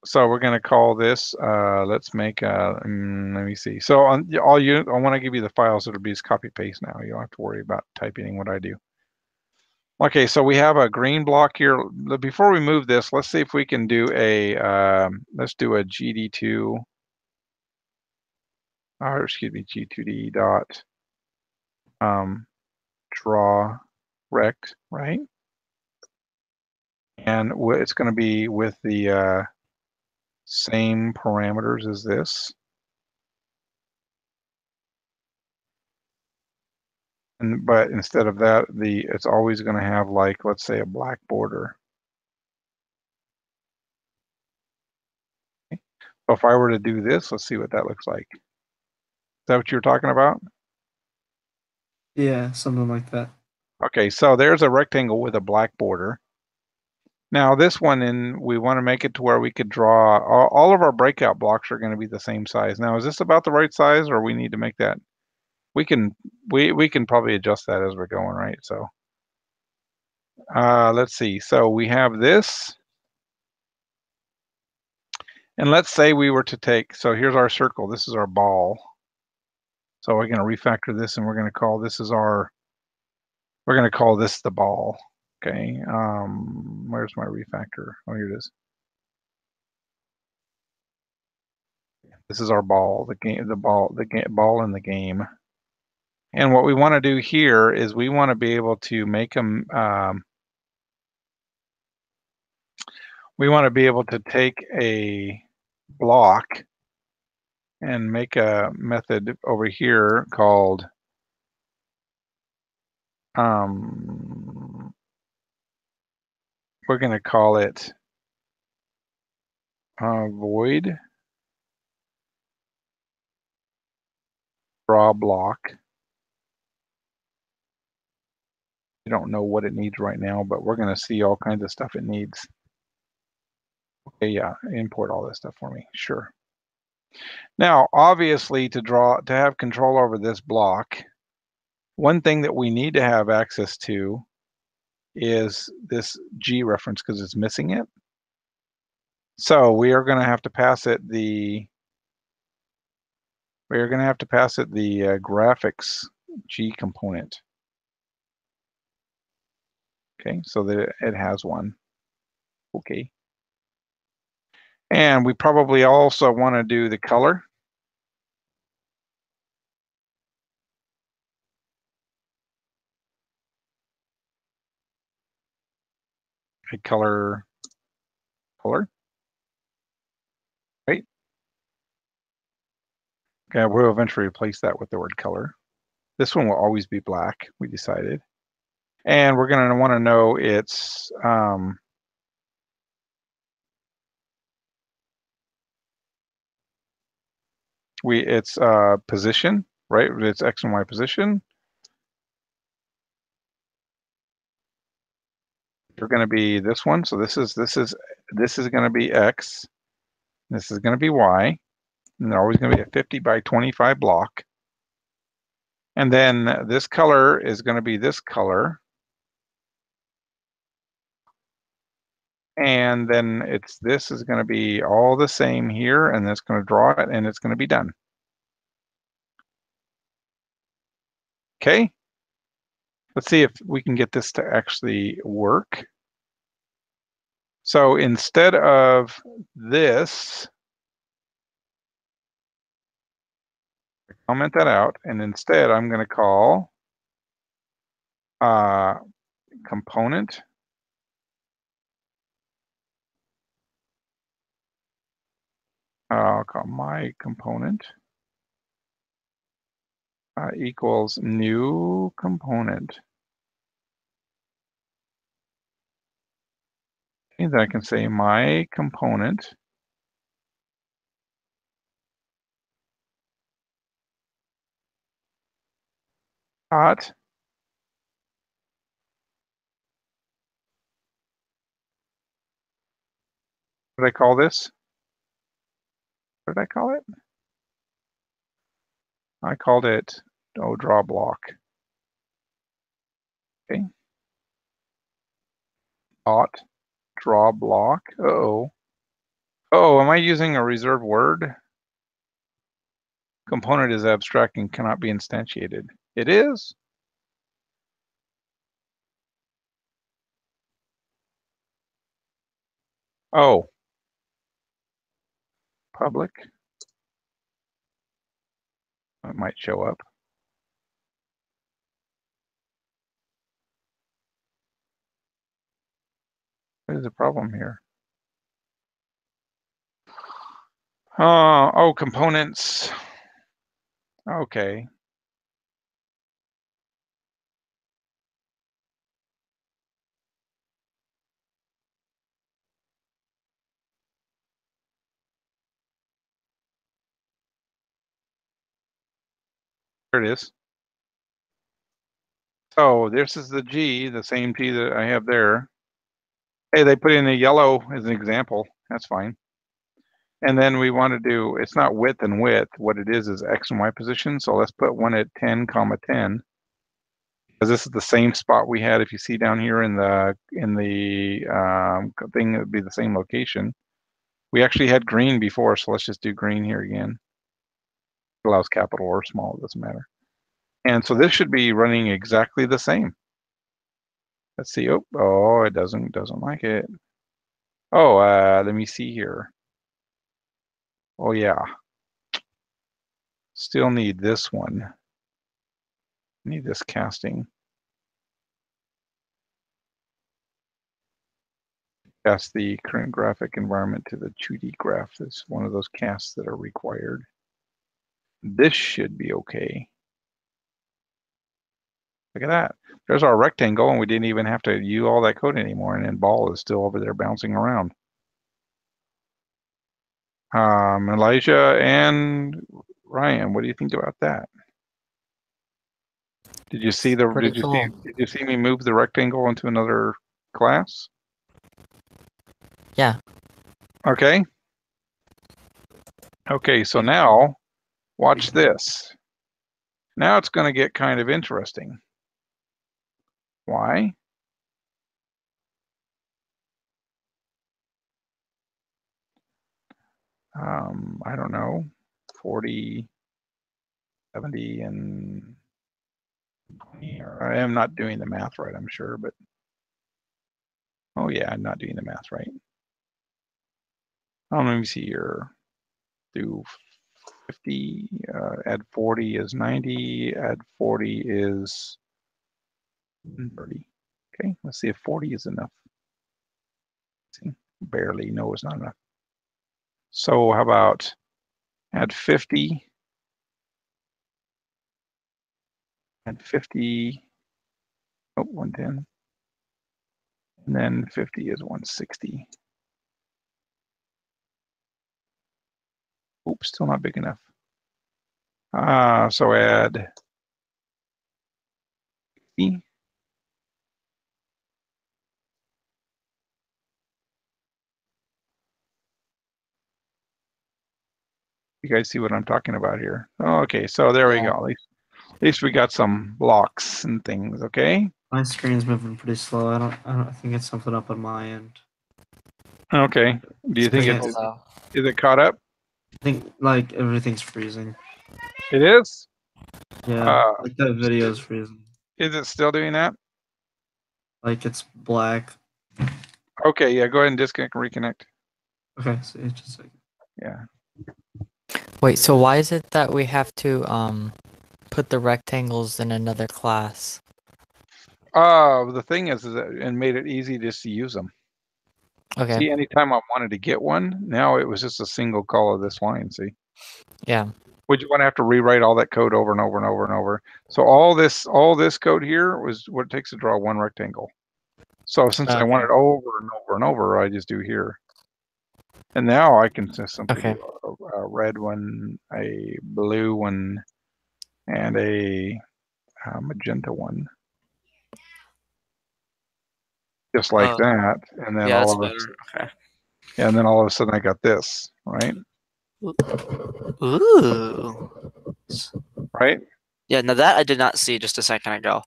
So we're going to call this, let's make let me see. So I want to give you the files that'll be copy paste now. You don't have to worry about typing in what I do. Okay, so we have a green block here. Before we move this, let's see if we can do let's do a GD2, or excuse me, G2D dot draw rect, right? And it's going to be with the same parameters as this. But instead of that, it's always going to have, like, let's say, a black border. Okay. So if I were to do this, let's see what that looks like. Is that what you're talking about? Yeah, something like that. Okay, so there's a rectangle with a black border. Now this one, we want to make it to where we could draw, all of our breakout blocks are going to be the same size. Now, is this about the right size, or we need to make that? We can probably adjust that as we're going, right? So let's see. So we have this, and let's say we were to take, so here's our circle, this is our ball. So we're going to refactor this, and we're going to call this the ball. Okay. Where's my refactor? Oh, here it is. This is our ball, ball in the game. And what we want to do here is we want to be able to make them, we want to be able to take a block and make a method over here called we're going to call it void draw block. We don't know what it needs right now, but we're going to see all kinds of stuff it needs. Okay, yeah, import all this stuff for me. Sure. Now, obviously, to have control over this block, one thing that we need to have access to is this G reference, because it's missing it. So we are going to have to pass it the graphics G component. Okay, so that it has one. Okay. And we probably also want to do the color. A color, right? Okay, we'll eventually replace that with the word color. This one will always be black, we decided. And we're going to want to know its position, right? Its X and Y position. They're going to be this one. So this is going to be X. This is going to be Y. And they're always going to be a 50 by 25 block. And then this color is going to be this color. And then this is going to be all the same here, and it's going to draw it, and it's going to be done. Okay. Let's see if we can get this to actually work. So instead of this, comment that out, and instead I'm going to call component I'll call my component equals new component. And then I can say my component dot what did I call this? What did I call it? I called it draw block. Okay. Dot draw block. Uh-oh. Oh, am I using a reserved word? Component is abstract and cannot be instantiated. It is. Oh, public. It might show up. What is the problem here? Oh, components. Okay. There it is. So this is the G, the same G that I have there. Hey, they put in a yellow as an example. That's fine. And then we want to do, it's not width and width. What it is X and Y position. So let's put one at 10, 10. Because this is the same spot we had. If you see down here in the thing, it would be the same location. We actually had green before, so let's just do green here again. It allows capital or small, it doesn't matter. And so this should be running exactly the same. Let's see. Oh, it doesn't like it. Oh, let me see here. Oh yeah. Still need this one. Need this casting. Cast the current graphic environment to the 2D graph. That's one of those casts that are required. This should be okay. Look at that. There's our rectangle, and we didn't even have to use all that code anymore, and then ball is still over there bouncing around. Elijah and Ryan, what do you think about that? Did you see the Pretty cool. did you see me move the rectangle into another class? Yeah. Okay. Okay, so now watch this. Now it's going to get kind of interesting. Why? I don't know, 40, 70, and 20. I am not doing the math right, I'm sure, but oh yeah, I'm not doing the math right. Let me see here. Do 50, add 40 is 90, add 40 is 30. Okay, let's see if 40 is enough. See, barely, no, it's not enough. So how about add 50, add 50, oh, 110, and then 50 is 160. Oops, still not big enough. So add E. You guys see what I'm talking about here? Okay, so there we go. At least we got some blocks and things. Okay. My screen's moving pretty slow. I don't think it's something up on my end. Okay. Do you think Pretty slow. is it caught up? I think like everything's freezing. It is. Yeah, like that video's freezing. Is it still doing that? Like it's black. Okay. Yeah. Go ahead and disconnect and reconnect. Okay, so it's just like Yeah. Wait, so why is it that we have to put the rectangles in another class? The thing is that it made it easy just to use them. Okay. See, anytime I wanted to get one, now it was just a single call of this line. See. Yeah. Would you want to have to rewrite all that code over and over and over and over? So all this code here was what it takes to draw one rectangle. So since I want it over and over and over, I just do here. And now I can just simply do a red one, a blue one, and a magenta one. Just like that. And then Yeah, all that's of better. Okay. yeah, and then all of a sudden I got this, right? Ooh. Right? Yeah, now that I did not see just a second ago.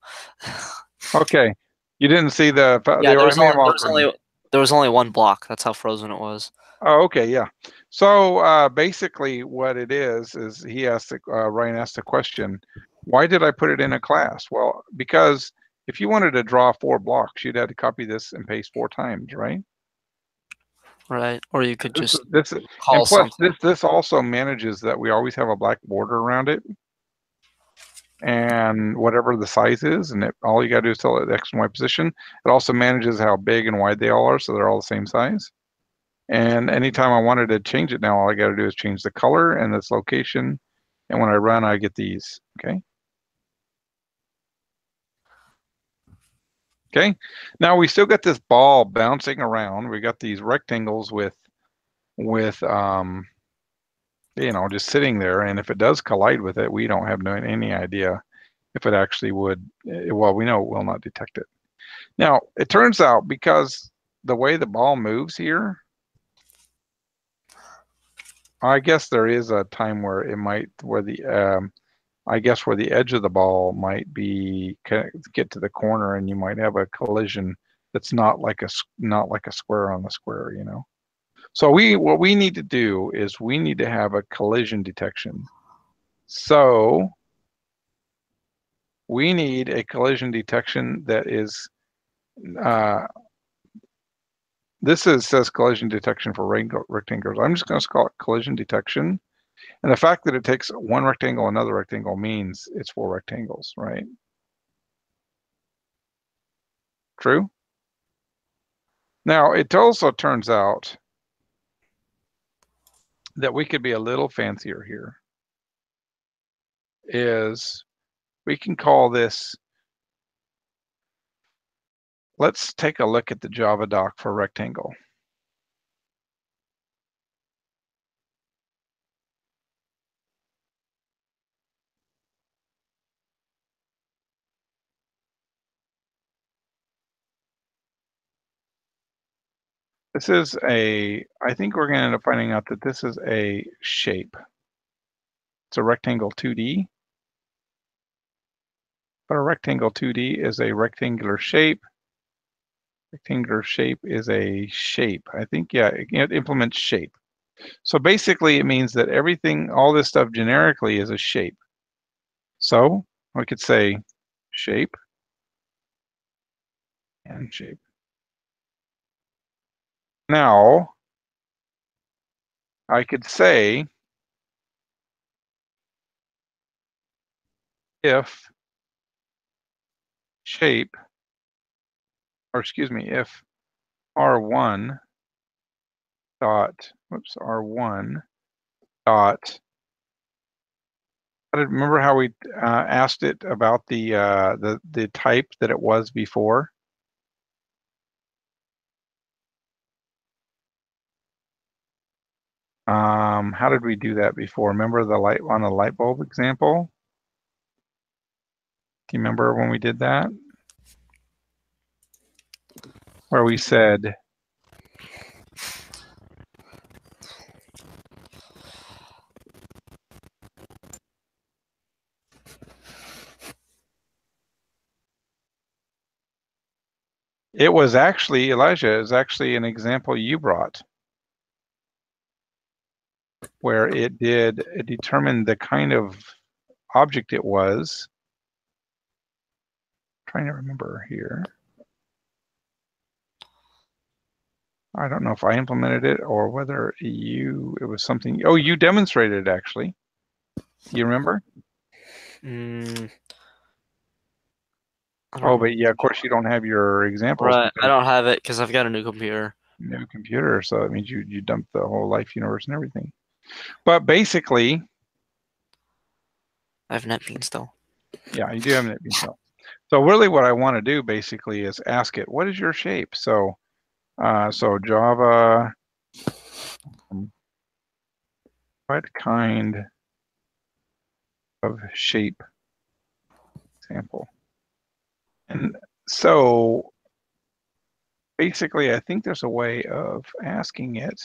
Okay. You didn't see the Yeah, I may have offered. there was only one block. That's how frozen it was. Oh, okay, yeah. So basically, what it is he asked Ryan asked the question, why did I put it in a class? Well, because if you wanted to draw 4 blocks, you'd have to copy this and paste 4 times, right? Right. Or you could just This call and plus something. this also manages that we always have a black border around it, and whatever the size is, and all you got to do is tell it the X and Y position. It also manages how big and wide they all are, so they're all the same size. And anytime I wanted to change it now, all I got to do is change the color and its location. And when I run, I get these. Okay. Okay. Now we still got this ball bouncing around. We got these rectangles with just sitting there. And if it does collide with it, we don't have any idea if it actually would. Well, we know it will not detect it. Now it turns out because the way the ball moves here, I guess there is a time where it might where the edge of the ball might be get to the corner, and you might have a collision that's not like a square on a square, So what we need to do is we need to have a collision detection. So we need a collision detection that is uh, says collision detection for rectangles. I'm just going to call it collision detection. And the fact that it takes one rectangle, another rectangle means it's 4 rectangles, right? True? Now, it also turns out that we could be a little fancier here. Is we can call this, let's take a look at the Java doc for rectangle. I think we're going to end up finding out that this is a shape. It's a rectangle 2D. But a rectangle 2D is a rectangular shape. Rectangular shape is a shape. I think, yeah, it implements shape. So basically it means that all this stuff generically is a shape. So we could say shape and shape. Now, I could say if shape, or excuse me, if R1 R1 dot, remember how we asked it about the type that it was before? How did we do that before? Remember the light bulb example? Do you remember when we did that? Where we said, it was actually, Elijah, is actually an example you brought where it determined the kind of object it was. I'm trying to remember here. I don't know if I implemented it or whether it was something, oh, you demonstrated it actually. Do you remember? Mm, I don't Oh, know. but yeah, of course you don't have your examples Right. I because don't have it because I've got a new computer. new computer, so that means you dumped the whole life universe and everything. But basically, I have NetBeans though. yeah, you do have an itself. So really what I want to do basically is ask it, what is your shape? So Java, what kind of shape sample? And so basically I think there's a way of asking it.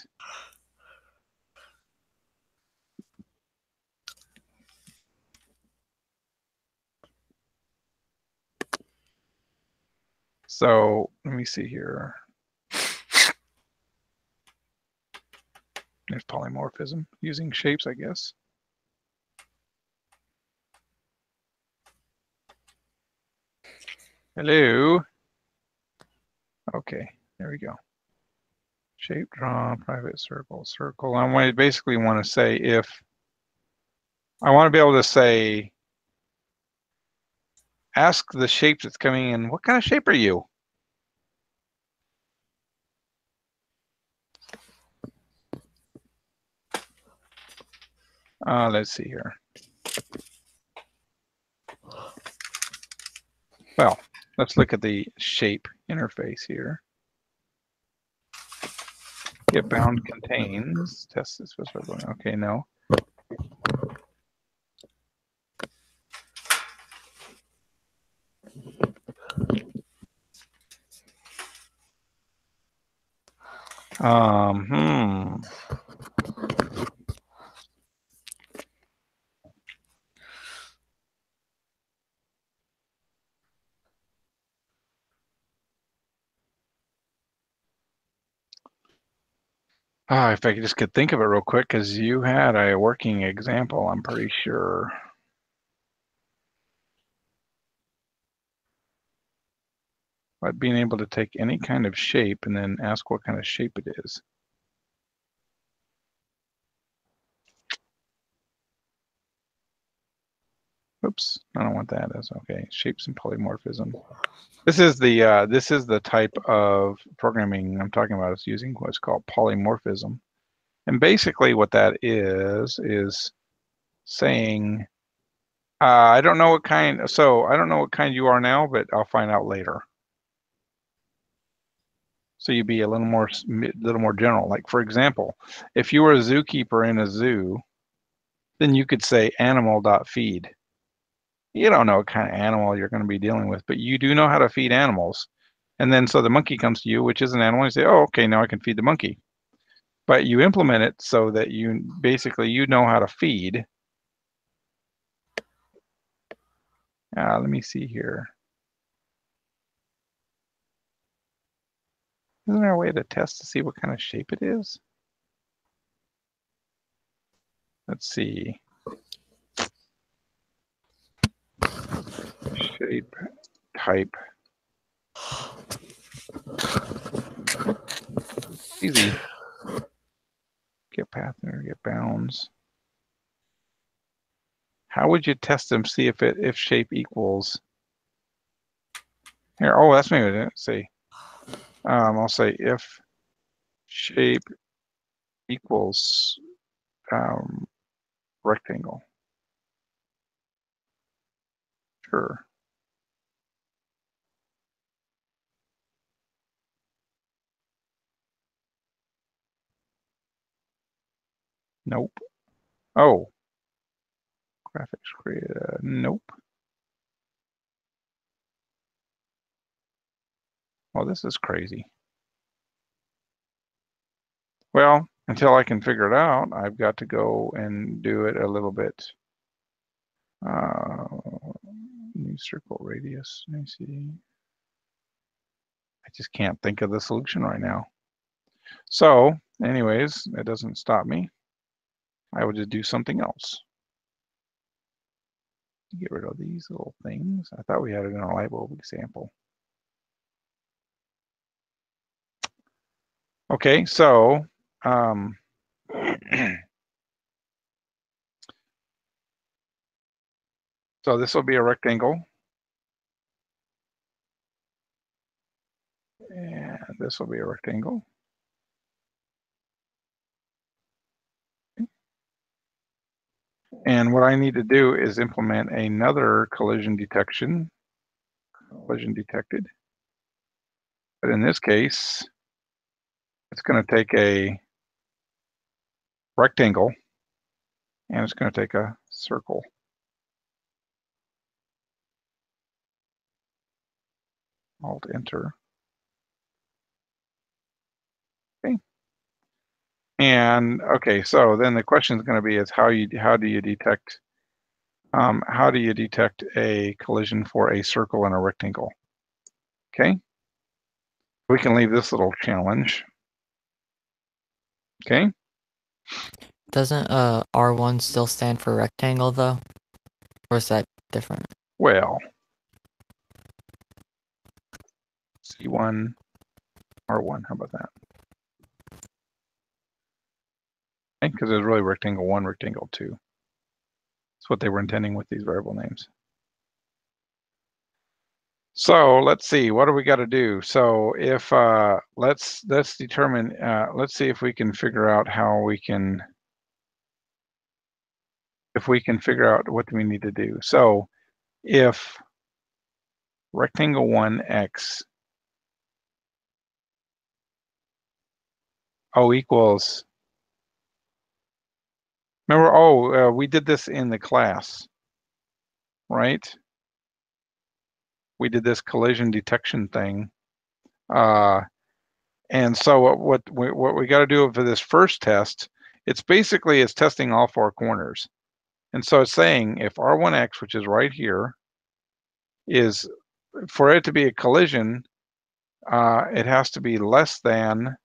So let me see here. There's polymorphism using shapes, I guess. Hello. Okay, there we go. shape, draw, private circle, circle. I basically want to say if I want to be able to say, ask the shape that's coming in, what kind of shape are you? Let's see here. Well, let's look at the shape interface here. Get bound contains, test this specific. Okay, no. Hmm. If I could think of it real quick, because you had a working example, I'm pretty sure. But being able to take any kind of shape and then ask what kind of shape it is. Oops, I don't want that as okay. Shapes and polymorphism. This is the type of programming I'm talking about. It's using what's called polymorphism. And basically what that is saying, I don't know what kind, so I don't know what kind you are now, but I'll find out later. So you'd be a little more general. Like for example, if you were a zookeeper in a zoo, then you could say animal.feed. You don't know what kind of animal you're going to be dealing with, but you do know how to feed animals. And then so the monkey comes to you, which is an animal, and you say, oh, okay, now I can feed the monkey. But you implement it so that you basically you know how to feed. Let me see here. Isn't there a way to test to see what kind of shape it is? Let's see. Shape, type. Easy. Get path there, get bounds. How would you test them? See if shape equals. Here, oh, that's maybe it. See. I'll say if shape equals rectangle. Sure. Nope. Oh. Graphics create. Nope. Oh, this is crazy. Well, until I can figure it out, I've got to go and do it a little bit. New circle radius. Let me see. I just can't think of the solution right now. So, anyways, it doesn't stop me. I would just do something else. Get rid of these little things. I thought we had it in our light bulb example. Okay, so so this will be a rectangle. And this will be a rectangle. And what I need to do is implement another collision detection. Collision detected. But in this case, it's going to take a rectangle and it's going to take a circle. Alt enter. Okay. And okay, so then the question is going to be is how do you detect a collision for a circle and a rectangle? Okay. We can leave this little challenge. Okay. Doesn't R1 still stand for rectangle though? Or is that different? Well, C1, R1, how about that? because it was really rectangle 1, rectangle 2. That's what they were intending with these variable names. So let's see, what do we got to do? So if let's determine, let's see if we can figure out how we can, if we can figure out what do we need to do. So if rectangle 1x O equals, remember, we did this in the class, right? We did this collision detection thing. And so what we got to do for this first test, it's testing all 4 corners. And so it's saying if R1x, which is right here, is, for it to be a collision, it has to be less than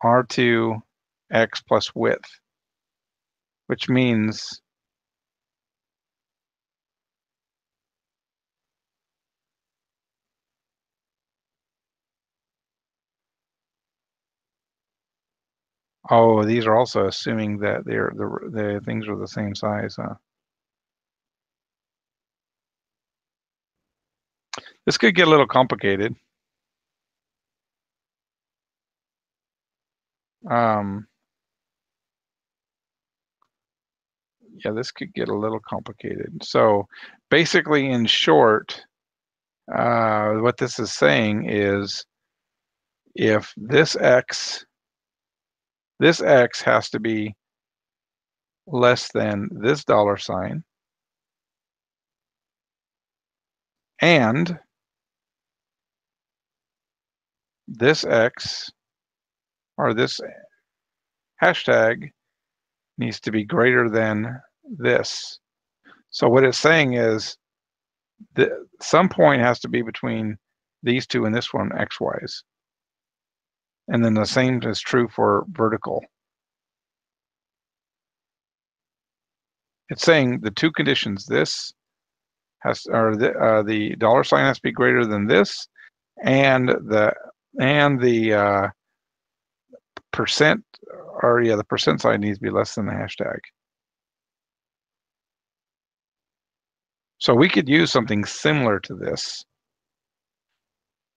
R2x plus width, which means these are also assuming that the things are the same size. This could get a little complicated. Yeah, this could get a little complicated. So basically, in short, what this is saying is if this x has to be less than this $sign, and this x, or this hashtag, needs to be greater than this. So what it's saying is that some point has to be between these two and this one, xy's. And then the same is true for vertical. It's saying the two conditions, this has, or the $sign has to be greater than this, and the percent, or the percent sign needs to be less than the hashtag. So we could use something similar to this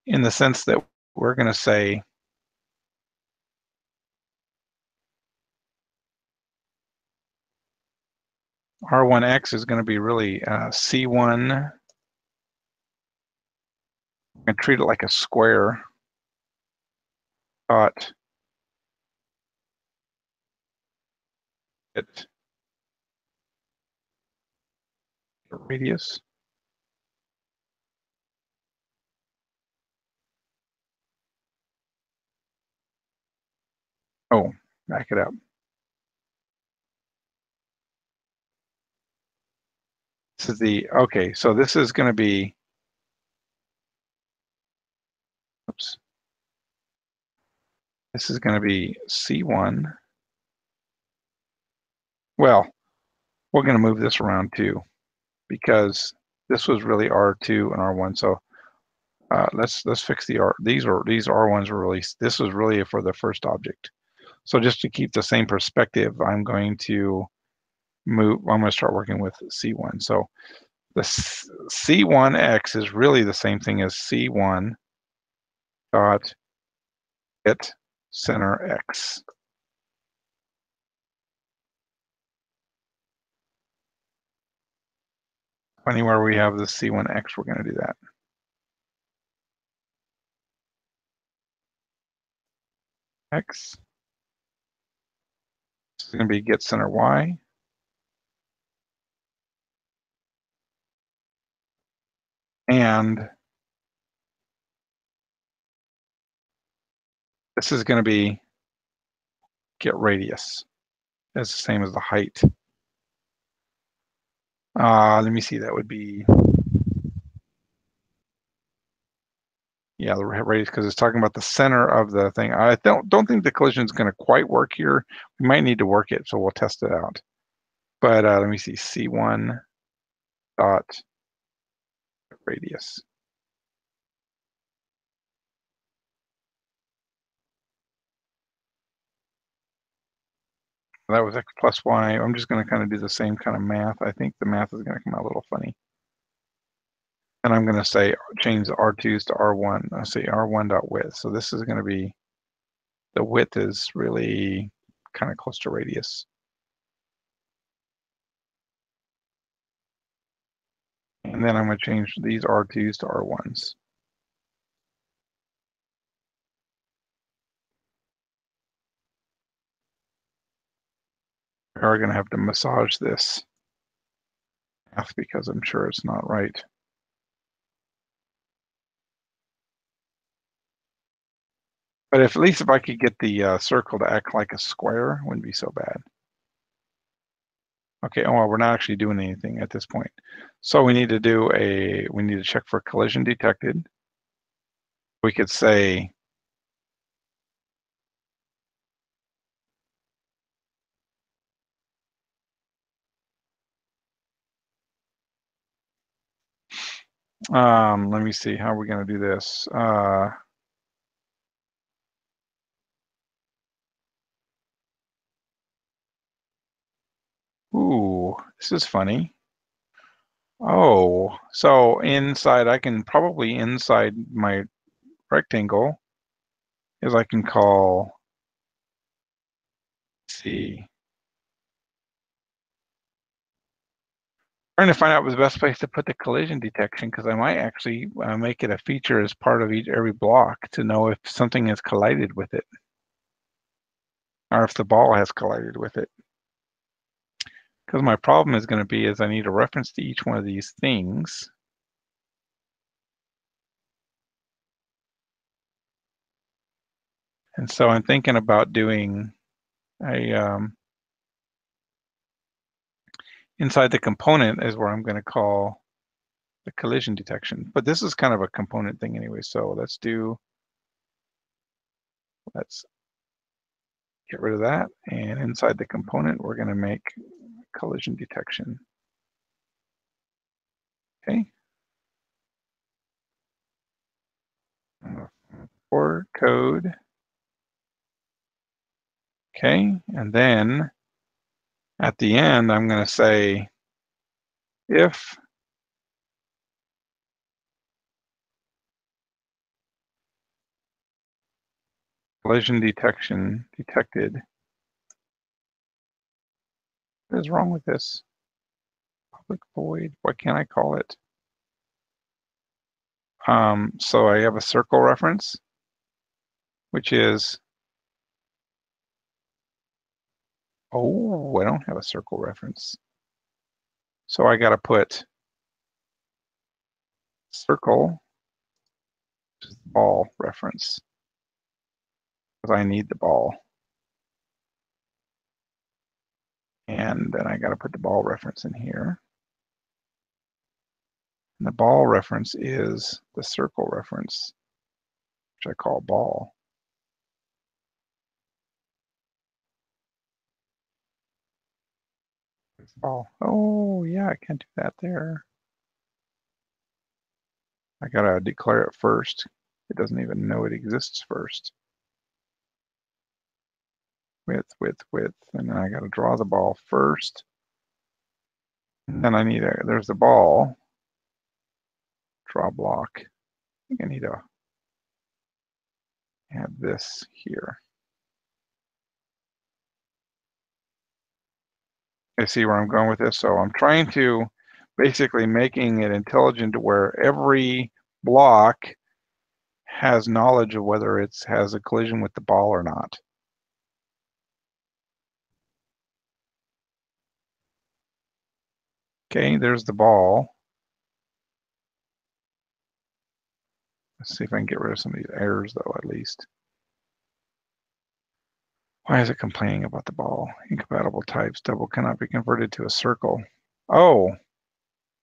in the sense that we're going to say R1x is going to be really C1. I'm going to treat it like a square dot radius. Oh, back it up. This is the, okay, so this is going to be, oops. This is going to be C1. Well, we're going to move this around too, because this was really R2 and R1. So let's fix the R. These R1s were really, this was really for the first object. So just to keep the same perspective, I'm going to start working with C1. So the C1x is really the same thing as C1 dot hit center x. Anywhere we have the C1x, we're going to do that. X. This is going to be get center y. And this is going to be get radius. That's the same as the height. Let me see, that would be, yeah, the radius, because it's talking about the center of the thing. I don't think the collision is going to quite work here. We might need to work it, so we'll test it out. But let me see, C1 dot radius. That was x plus y. I'm just going to kind of do the same kind of math. I think the math is going to come out a little funny. And I'm going to say change the R2s to R1. I say R1 dot width. So this is going to be, the width is really kind of close to radius. And then I'm going to change these R2s to R1s. We are going to have to massage this math because I'm sure it's not right. But at least if I could get the circle to act like a square, wouldn't be so bad. Okay, oh, well, we're not actually doing anything at this point. So we need to do we need to check for collision detected. We could say let me see, how are we going to do this? Ooh, this is funny. Oh, so inside, I can probably inside my rectangle is I can call, let's see, trying to find out the best place to put the collision detection because I might actually make it a feature as part of every block to know if something has collided with it or if the ball has collided with it. Because my problem is going to be is I need a reference to each one of these things. And so I'm thinking about doing a inside the component is where I'm going to call the collision detection. But this is kind of a component thing anyway. So let's get rid of that. And inside the component, we're going to make collision detection. Okay. For code. Okay. And then at the end, I'm going to say if collision detection detected. What is wrong with this? Public void. What can I call it? So I have a circle reference, which is, oh, I don't have a circle reference. So I got to put circle ball reference because I need the ball. And then I got to put the ball reference in here. And the ball reference is the circle reference, which I call ball. Ball. Oh, yeah, I can't do that there. I got to declare it first. It doesn't even know it exists first. Width, width, width. And then I got to draw the ball first. And then I need there's the ball. Draw block. I think I need to add this here. I see where I'm going with this. So I'm trying to basically making it intelligent to where every block has knowledge of whether it has a collision with the ball or not. Okay, there's the ball. Let's see if I can get rid of some of these errors though, at least. Why is it complaining about the ball? Incompatible types, double cannot be converted to a circle. Oh,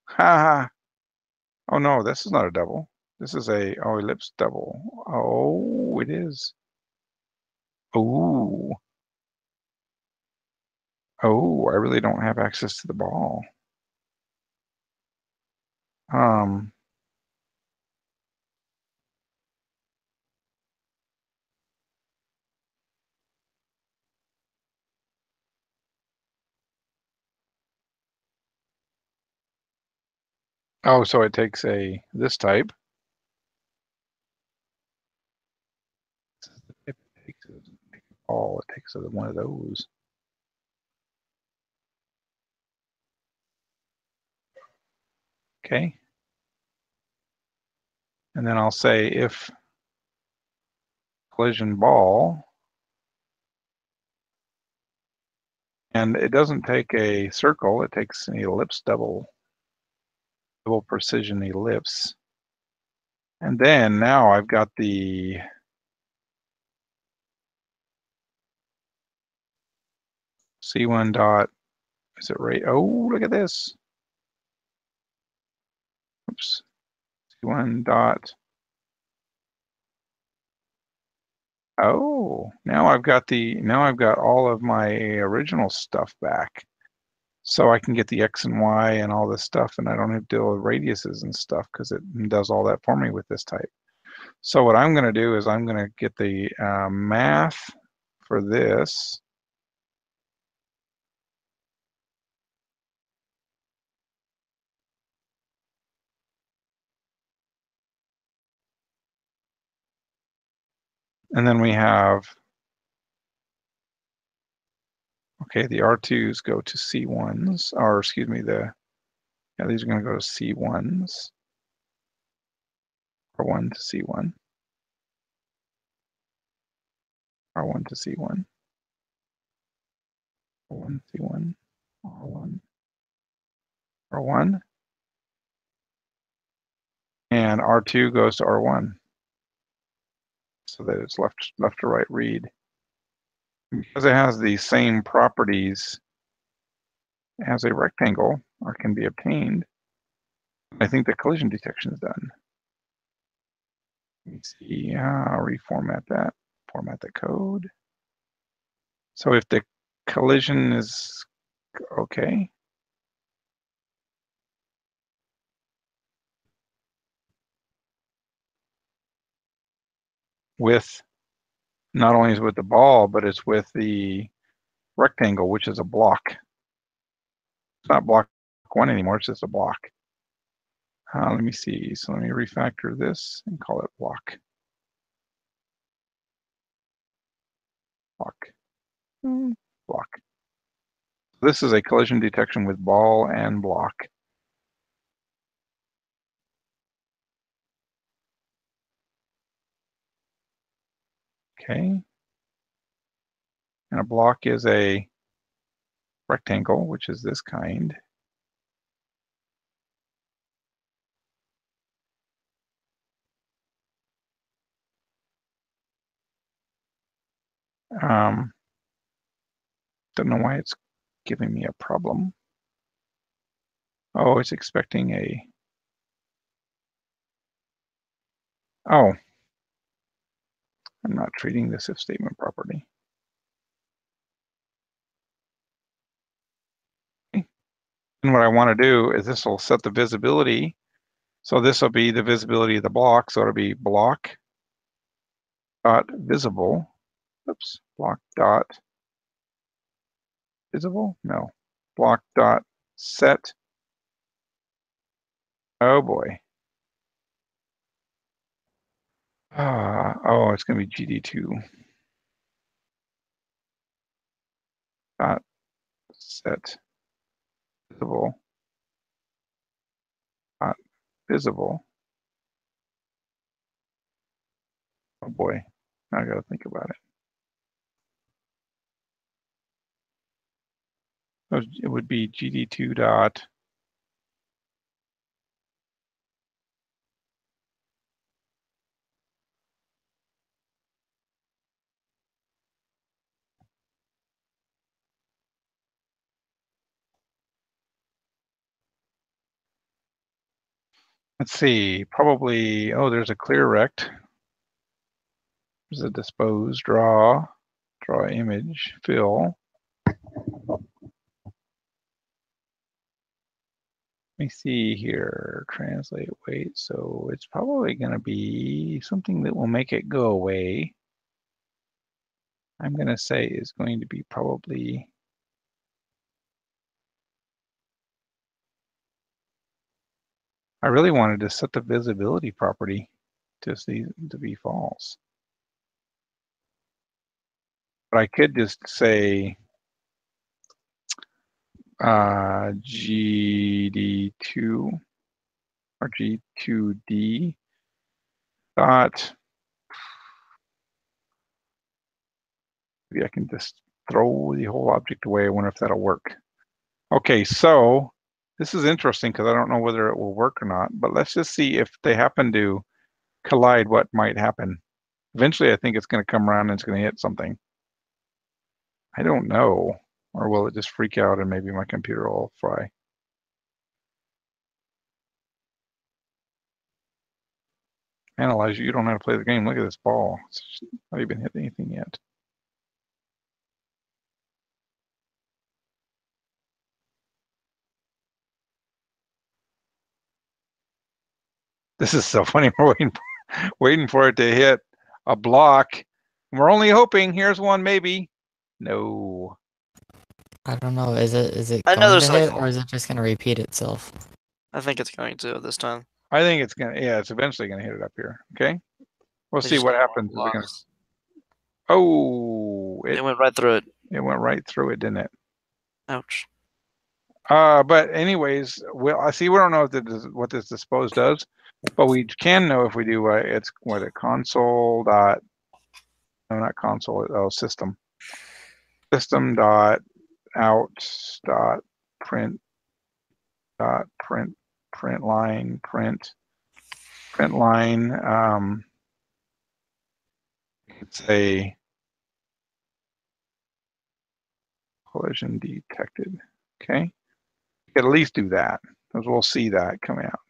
ha. Oh no, this is not a double. This is ellipse double. Oh, it is. Oh. Oh, I really don't have access to the ball. Um, Oh, so it takes this type. It takes all. It takes one of those. Okay. And then I'll say if collision ball, and it doesn't take a circle, it takes an ellipse, double precision ellipse. And then now I've got the C1 dot, is it right? Oh, look at this. Oops. C1 dot. Oh, now I've got all of my original stuff back. So I can get the X and Y and all this stuff, and I don't have to deal with radiuses and stuff because it does all that for me with this type. So what I'm going to do is I'm going to get the math for this. And then we have, okay, the R2s go to C1s, or excuse me, these are going to go to C1s, R1 to C1, R1 to C1, R1 to C1, R1, R1, and R2 goes to R1, so that it's left to right read. Because it has the same properties as a rectangle, or can be obtained, I think the collision detection is done. Let me see, reformat that, format the code. So if the collision is okay, with, not only is it with the ball, but it's with the rectangle, which is a block. It's not block 1 anymore, it's just a block. Let me see, so let me refactor this and call it block. Block. This is a collision detection with ball and block. Okay. And a block is a rectangle, which is this kind. Don't know why it's giving me a problem. Oh, it's expecting a, oh, I'm not treating this if statement properly. Okay. And what I want to do is this will set the visibility. So this will be the visibility of the block. So it'll be block dot visible. Oops, block dot visible? No. Block dot set. Oh boy. Oh, it's going to be GD2 dot set visible dot visible. Oh boy, now I got to think about it. So it would be GD2 dot. Let's see, probably, oh, there's a clear rect. There's a dispose, draw image, fill. Let me see here, translate, wait. So it's probably going to be something that will make it go away. I'm going to say is going to be probably, I really wanted to set the visibility property to be false. But I could just say GD2 or G2D dot. Maybe I can just throw the whole object away. I wonder if that'll work. Okay, so this is interesting because I don't know whether it will work or not, but let's just see if they happen to collide, what might happen. Eventually, I think it's going to come around and it's going to hit something. I don't know. Or will it just freak out and maybe my computer will fry? Analyze, you don't know how to play the game. Look at this ball. It's not even hit anything yet. This is so funny. We're waiting for it to hit a block. We're only hoping. Here's one, maybe. No. I don't know. Is it Another going to hit, cycle. or is it just going to repeat itself? I think it's going to this time. I think it's gonna. Yeah, it's eventually gonna hit it up here. Okay. We'll They see just what need more happens. blocks. Oh, It went right through it. it went right through it, didn't it? Ouch. But anyways, I see. We don't know what this dispose does, but we can know if we do. It's what a console dot. No, not console. Oh, system. System dot out dot print dot print line print line. It's a collision detected. Okay, you could at least do that because we'll see that coming out.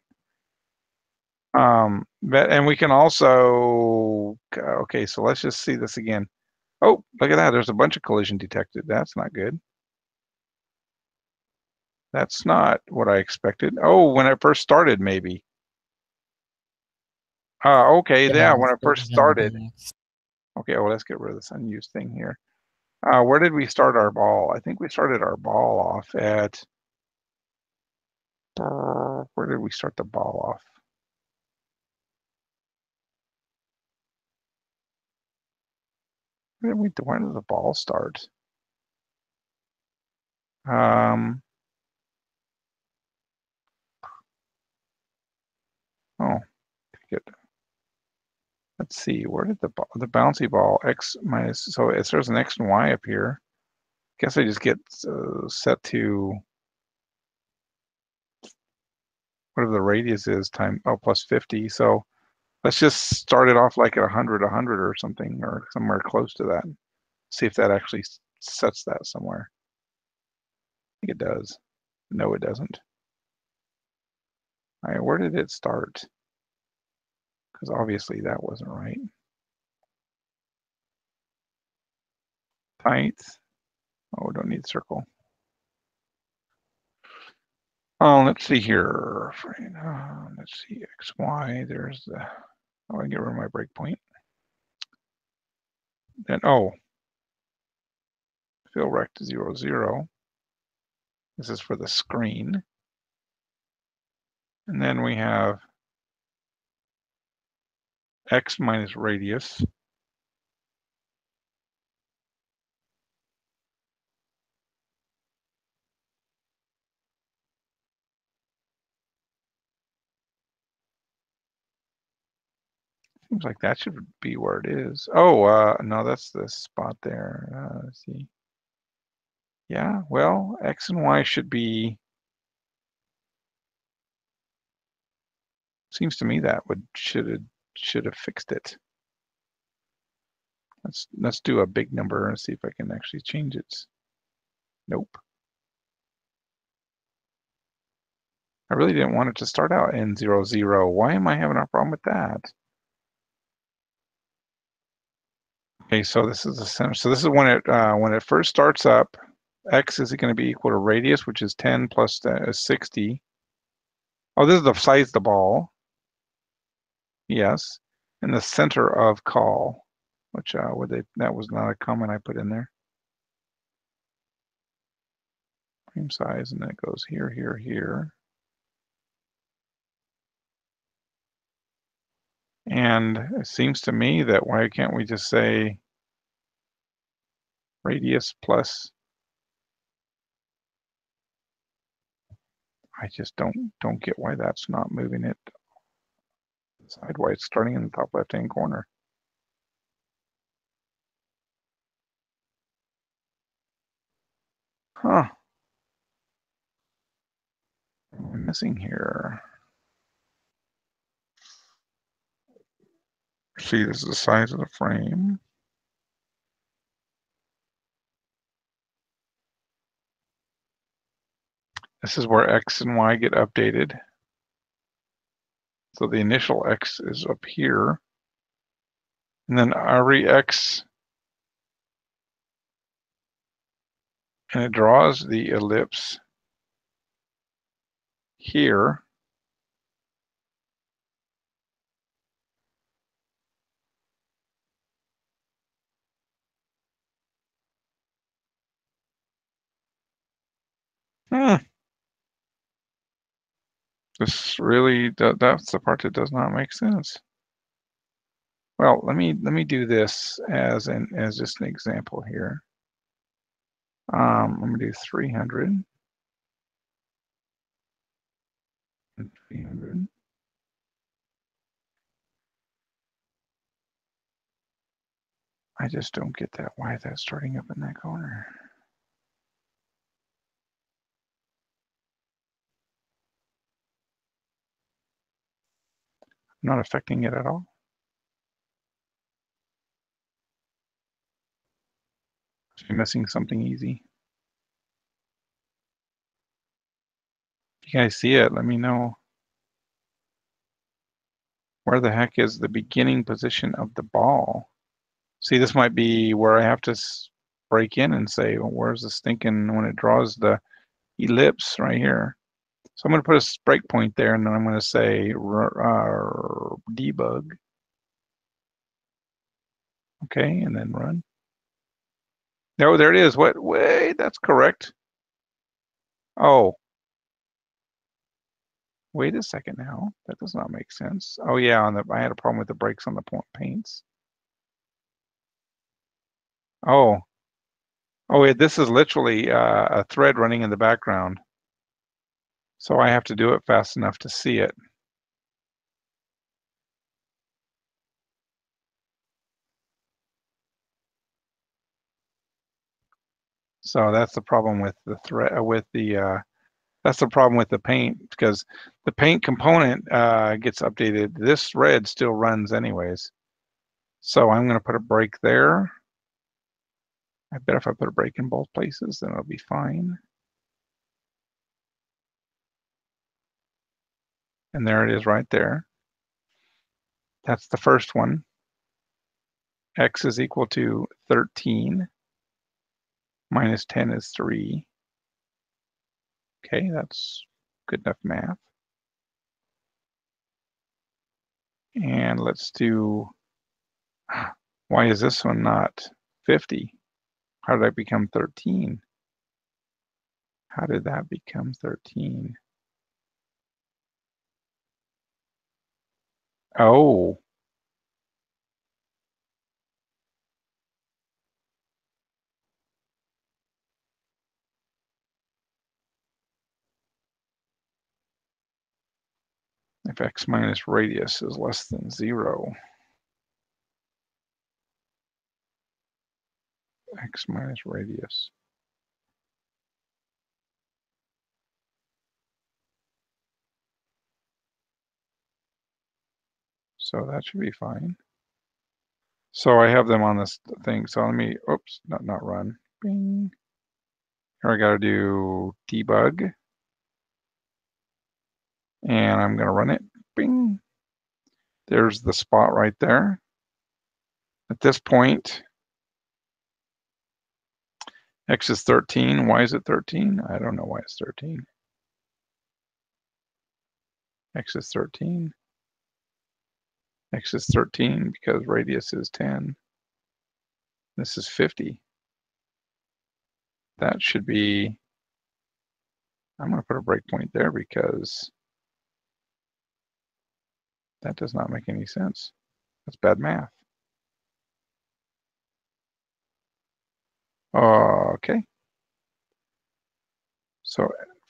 And we can also, okay, so let's just see this again. Oh, look at that. There's a bunch of collision detected. That's not good. That's not what I expected. Oh, when it first started, maybe. Okay, yeah, when it first started. Okay, well, let's get rid of this unused thing here. Where did we start our ball? I think we started our ball off at, where did we start the ball off? Where did the ball start? Oh, good. Let's see, where did the bouncy ball X minus, so there's an X and Y up here. Guess I just get set to whatever the radius is time, plus 50. So let's just start it off like at 100 or something, or somewhere close to that. See if that actually sets that somewhere. I think it does. No, it doesn't. All right, where did it start? Because obviously that wasn't right. Height. Oh, don't need circle. Oh, let's see here. Let's see, X, Y. There's the, oh, I can get rid of my breakpoint. Then, oh, fill rect 0, 0. This is for the screen. And then we have X minus radius. Seems like that should be where it is. Oh, no, that's the spot there. Let's see. Yeah, well, X and Y should be, seems to me that should have fixed it. Let's do a big number and see if I can actually change it. Nope. I really didn't want it to start out in 0, 0. Why am I having a problem with that? Okay, so this is the center. So this is when it first starts up. X is going to be equal to radius, which is 10 plus 60. Oh, this is the size of the ball. Yes, and the center of call, which that was not a comment I put in there. Frame size, and then it goes here, here, here. And it seems to me that why can't we just say radius plus? I just don't get why that's not moving it sideways, starting in the top left-hand corner. Huh. What am I missing here? See, this is the size of the frame. This is where X and Y get updated. So the initial X is up here. And then every X, and it draws the ellipse here. This really, that's the part that does not make sense. Well, let me do this as just an example here. I'm gonna do 300 and 300. I just don't get that. Why is that starting up in that corner? Not affecting it at all. Must be missing something easy. If you guys see it, let me know. Where the heck is the beginning position of the ball? See, this might be where I have to break in and say, well, where's the stinking, when it draws the ellipse right here. So I'm going to put a break point there, and then I'm going to say debug. Okay, and then run. No, there it is. What? Wait, that's correct. Oh. Wait a second now. That does not make sense. Oh yeah, I had a problem with the brakes on the paints. Oh. Oh, yeah, this is literally a thread running in the background. So I have to do it fast enough to see it. So that's the problem with the thread that's the problem with the paint, because the paint component gets updated. This thread still runs anyways. So I'm going to put a break there. I bet if I put a break in both places, then it'll be fine. And there it is right there. That's the first one. X is equal to 13. Minus 10 is 3. Okay, that's good enough math. And let's do, why is this one not 50? How did I become 13? How did that become 13? Oh. If x minus radius is less than 0, x minus radius. So that should be fine. So I have them on this thing. So let me, oops, not run. Bing. Here I got to do debug. And I'm going to run it. Bing. There's the spot right there. At this point, x is 13. Why is it 13? I don't know why it's 13. X is 13. X is 13 because radius is 10. This is 50. That should be, I'm going to put a breakpoint there because That does not make any sense. That's bad math. Okay. So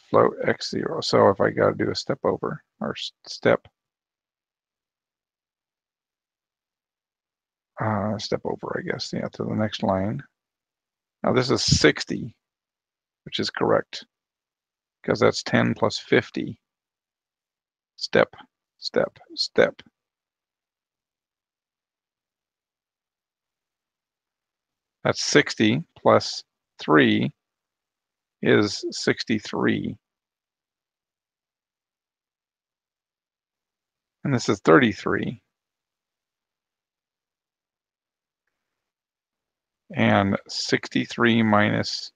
float x0. So if I got to do a step over or step over, I guess, yeah, to the next line. Now this is 60, which is correct because that's 10 plus 50. Step, step, step. That's 60 plus 3 is 63. And this is 33. And 63 minus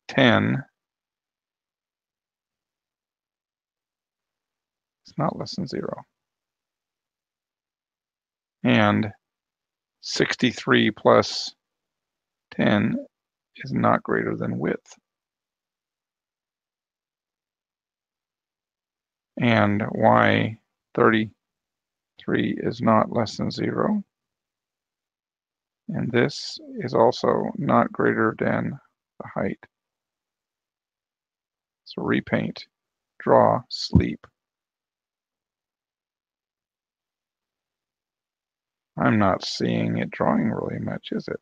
10 is not less than 0. And 63 plus 10 is not greater than width. And y 33 is not less than 0. And this is also not greater than the height. So repaint, draw, sleep. I'm not seeing it drawing really much, is it?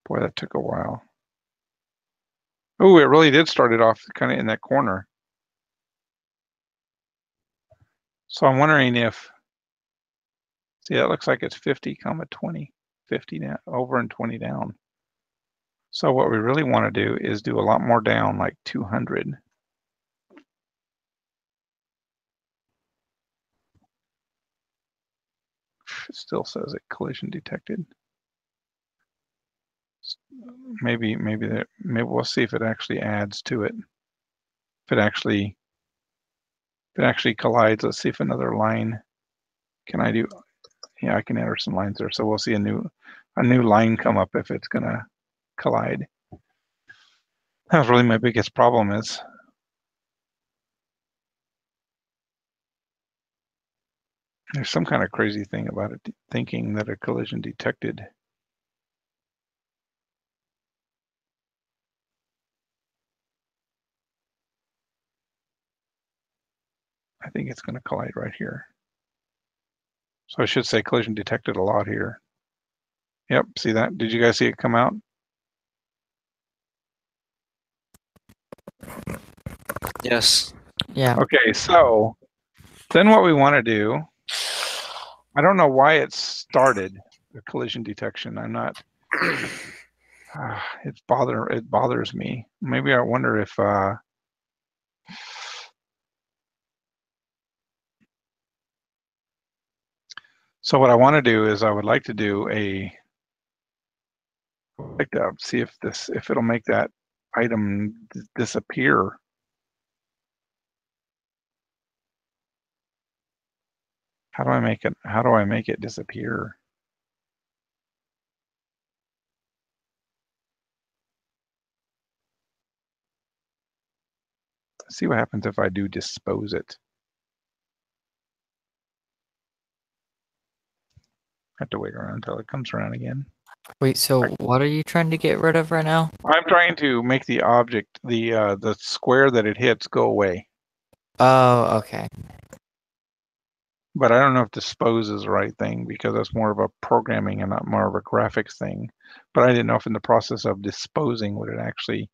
Boy, that took a while. Oh, it really did start it off kind of in that corner. So I'm wondering if, see, that looks like it's 50, 20, 50 down, over and 20 down. So what we really want to do is do a lot more down, like 200. It still says it collision detected. Maybe we'll see if it actually adds to it. If it actually collides, let's see if another line, can I do, yeah, I can enter some lines there. So we'll see a new line come up if it's gonna collide. That's really my biggest problem is there's some kind of crazy thing about it thinking that a collision detected. I think it's going to collide right here. So I should say collision detected a lot here. Yep, see that? Did you guys see it come out? Yes. Yeah. Okay, so then what we want to do, I don't know why it started the collision detection. I'm not, it bothers me. Maybe I wonder if, so what I want to do is I would like to do like to see if it'll make that item disappear. How do I make it disappear? Let's see what happens if I do dispose it. I have to wait around until it comes around again. Wait, so what are you trying to get rid of right now? I'm trying to make the object, the square that it hits, go away. Oh, okay. But I don't know if dispose is the right thing because that's more of a programming and not more of a graphics thing. But I didn't know if in the process of disposing would it actually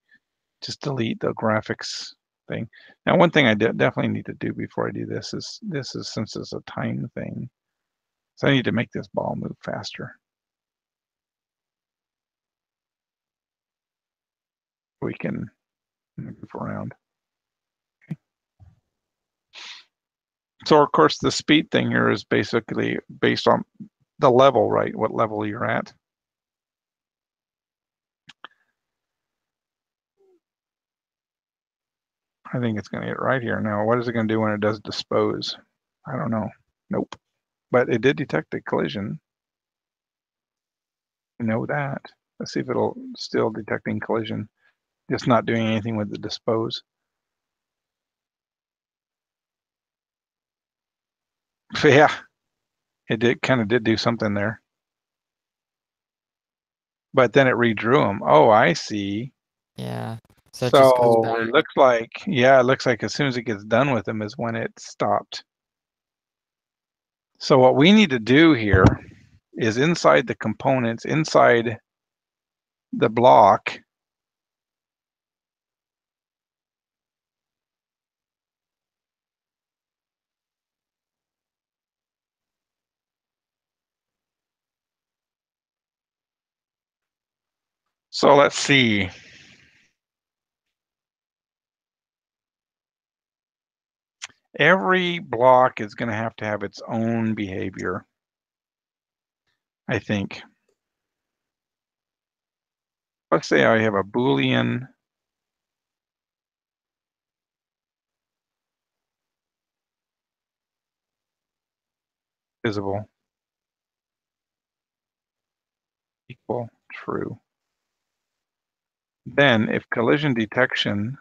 just delete the graphics thing. Now, one thing I definitely need to do before I do this is since it's a time thing, so I need to make this ball move faster. We can move around. Okay. So of course the speed thing here is basically based on the level, right? What level you're at. I think it's going to get right here. Now, what is it going to do when it does dispose? I don't know. Nope. But it did detect a collision. You know that. Let's see if it'll still detecting collision. Just not doing anything with the dispose. Yeah, it kind of did do something there. But then it redrew them. Oh, I see. Yeah. So it just goes So back. it looks like, yeah, it looks like as soon as it gets done with them is when it stopped. So what we need to do here is inside the components, inside the block, so let's see. Every block is going to have its own behavior, I think. Let's say I have a Boolean visible equal true. Then if collision detection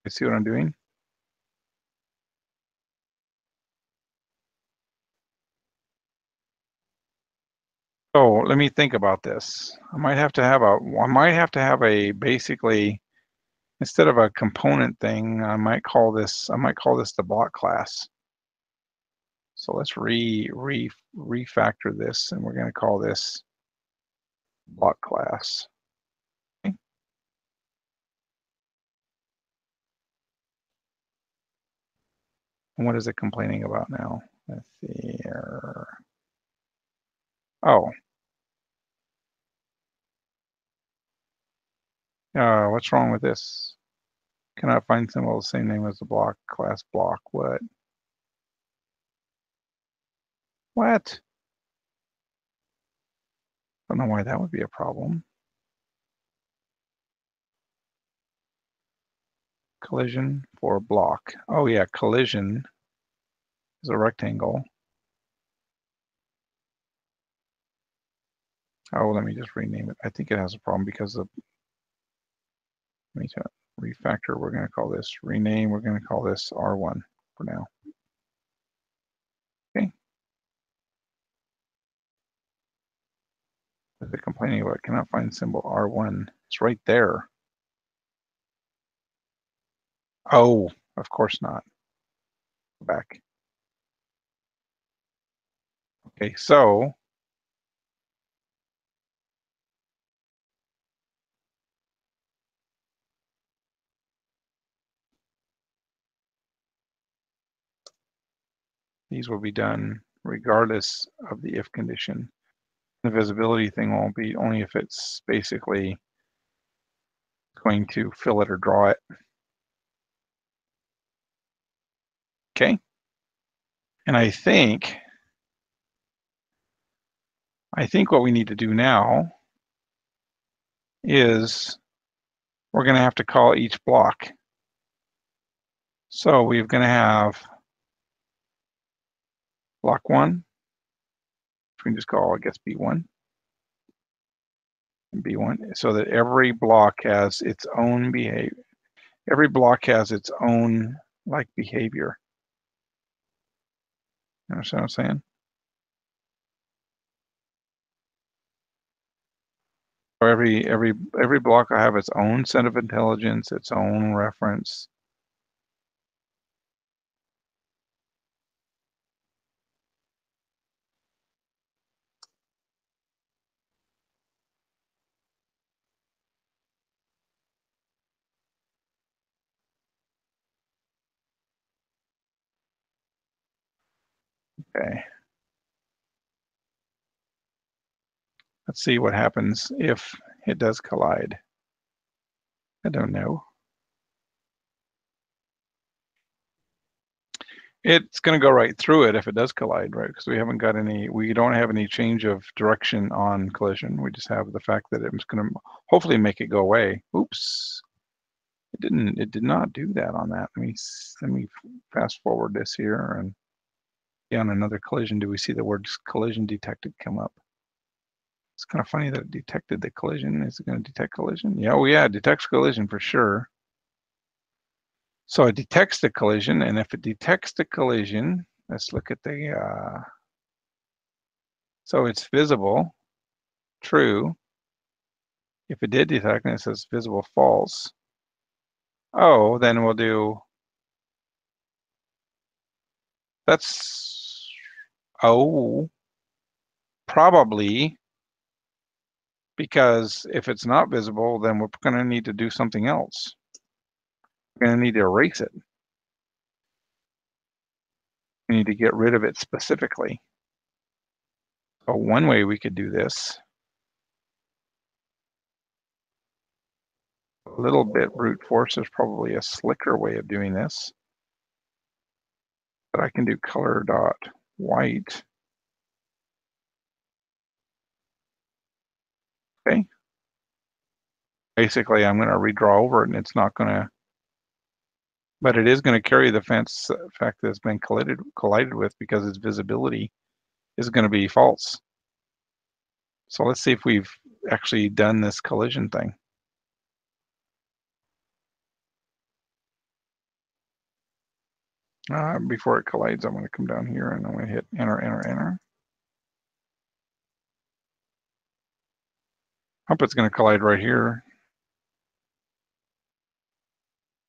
you see what I'm doing? So let me think about this. I might have to have a basically, instead of a component thing, I might call this the block class. So let's refactor this, and we're going to call this block class. Okay. And what is it complaining about now? Let's see here. Oh, what's wrong with this? Cannot find symbol the same name as the block class block. What? What? Don't know why that would be a problem. Collision for block. Oh yeah, collision is a rectangle. Oh, let me just rename it. I think it has a problem because of, let me refactor. We're going to call this rename. We're going to call this R1 for now. Okay. What is it complaining about? Cannot find symbol R1. It's right there. Oh, of course not. Back. Okay, so these will be done regardless of the if condition. The visibility thing won't be, only if it's basically going to fill it or draw it. Okay. And I think what we need to do now is we're going to have to call each block. So we're going to have block 1, which we can just call, I guess, B1. And B1, so that every block has its own behavior. Every block has its own like behavior. You understand what I'm saying? So every block will have its own set of intelligence, its own reference. Okay. Let's see what happens if it does collide. I don't know. It's going to go right through it if it does collide, right? Because we don't have any change of direction on collision. We just have the fact that it's going to hopefully make it go away. Oops. It did not do that on that. Let me fast forward this here and on another collision. Do we see the words collision detected come up? It's kind of funny that it detected the collision. Is it going to detect collision? Yeah, oh yeah, it detects collision for sure. So it detects the collision, and if it detects the collision, let's look at the, so it's visible, true. If it did detect and it says visible false, oh, then we'll do, that's, oh, probably, because if it's not visible, then we're going to need to do something else. We're going to need to erase it. We need to get rid of it specifically. So one way we could do this, a little bit brute force is probably a slicker way of doing this. But I can do color dot white. Okay. Basically, I'm going to redraw over it, and it's not going to, but it is going to carry the fence fact that it's been collided with because its visibility is going to be false. So let's see if we've actually done this collision thing. Before it collides, I'm going to come down here and I'm going to hit enter, enter, enter. Hope it's going to collide right here.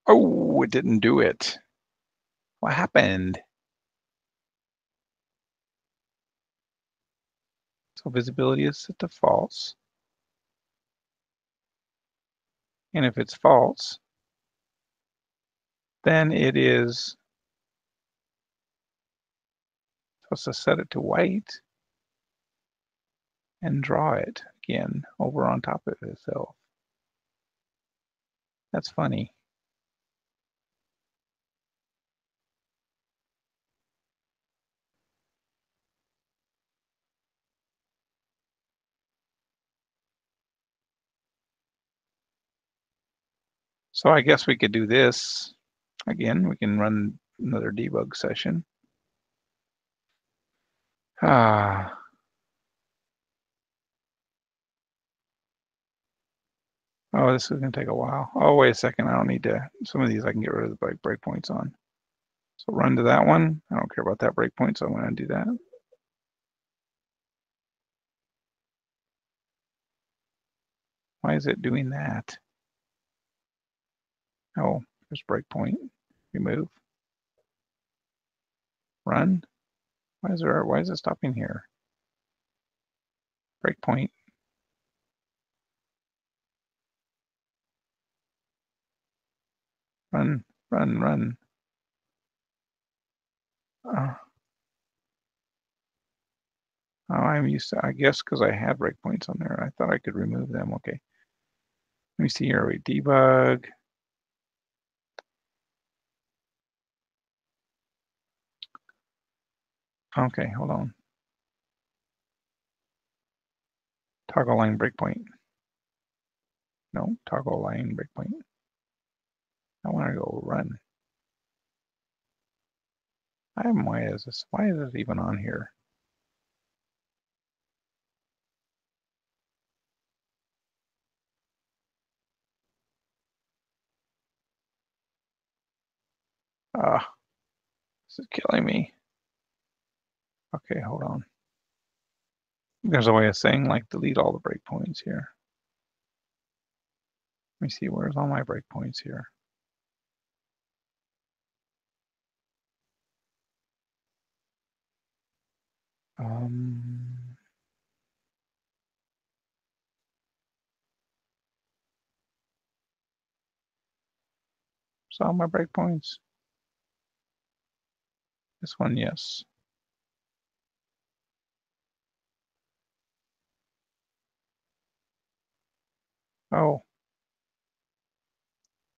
Oh, it didn't do it. What happened? So visibility is set to false. And if it's false, then it is supposed to set it to white and draw it again over on top of itself. That's funny. So I guess we could do this. Again, we can run another debug session. Ah. Oh, this is going to take a while. Oh, wait a second. I don't need to. Some of these I can get rid of the breakpoints on. So run to that one. I don't care about that breakpoint, so I'm going to do that. Why is it doing that? Oh, there's breakpoint. Remove. Run. Why is it stopping here? Breakpoint. Run, run, run. Oh, I'm used to, I guess because I had breakpoints on there. I thought I could remove them. Okay. Let me see here. We debug. Okay, hold on. Toggle line breakpoint. No, toggle line breakpoint. I want to go run. Why is this? Why is this even on here? Ah, this is killing me. Okay, hold on. There's a way of saying like delete all the breakpoints here. Let me see, where's all my breakpoints here? So all my breakpoints. This one, yes. Oh,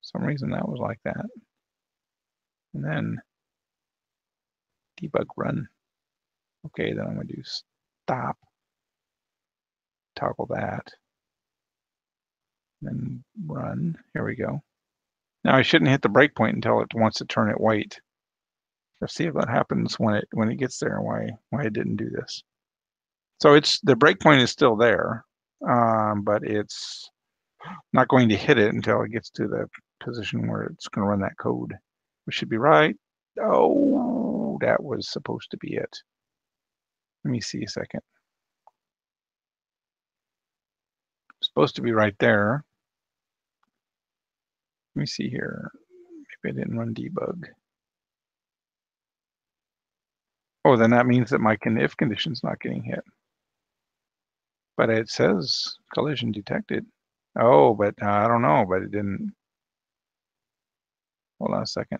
some reason that was like that. And then debug run. Okay, then I'm going to do stop, toggle that, then run. Here we go. Now I shouldn't hit the breakpoint until it wants to turn it white. Let's see if that happens when it gets there and why it didn't do this. So it's the breakpoint is still there, but it's not going to hit it until it gets to the position where it's going to run that code, which should be right. Oh, that was supposed to be it. Let me see a second. It's supposed to be right there. Let me see here. Maybe I didn't run debug. Oh, then that means that my if condition's not getting hit. But it says collision detected. Oh, but I don't know, but it didn't. Hold on a second.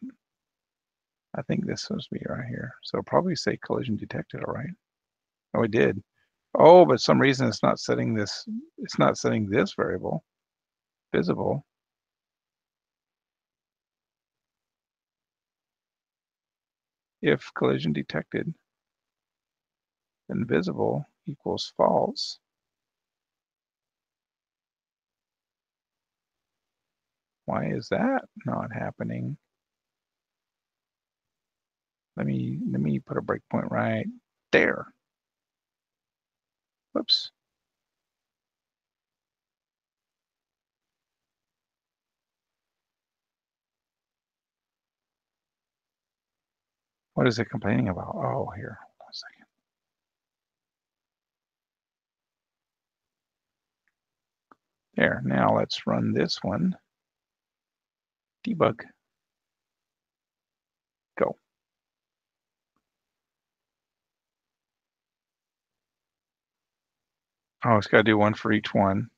I think this supposed to be right here. So probably say collision detected, all right. Oh, it did. Oh, but some reason it's not setting this variable visible. If collision detected, then visible equals false. Why is that not happening? Let me put a breakpoint right there. Whoops. What is it complaining about? Oh, here, hold on a second. There, now let's run this one. Debug. Go. Oh, it's got to do one for each one.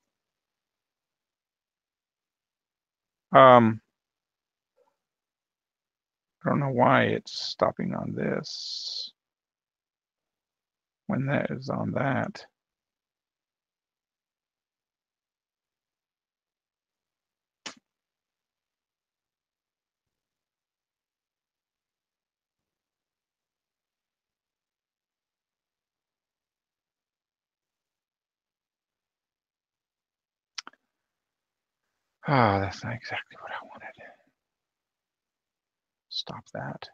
I don't know why it's stopping on this when that is on that. Ah, that's not exactly what I wanted. Stop that.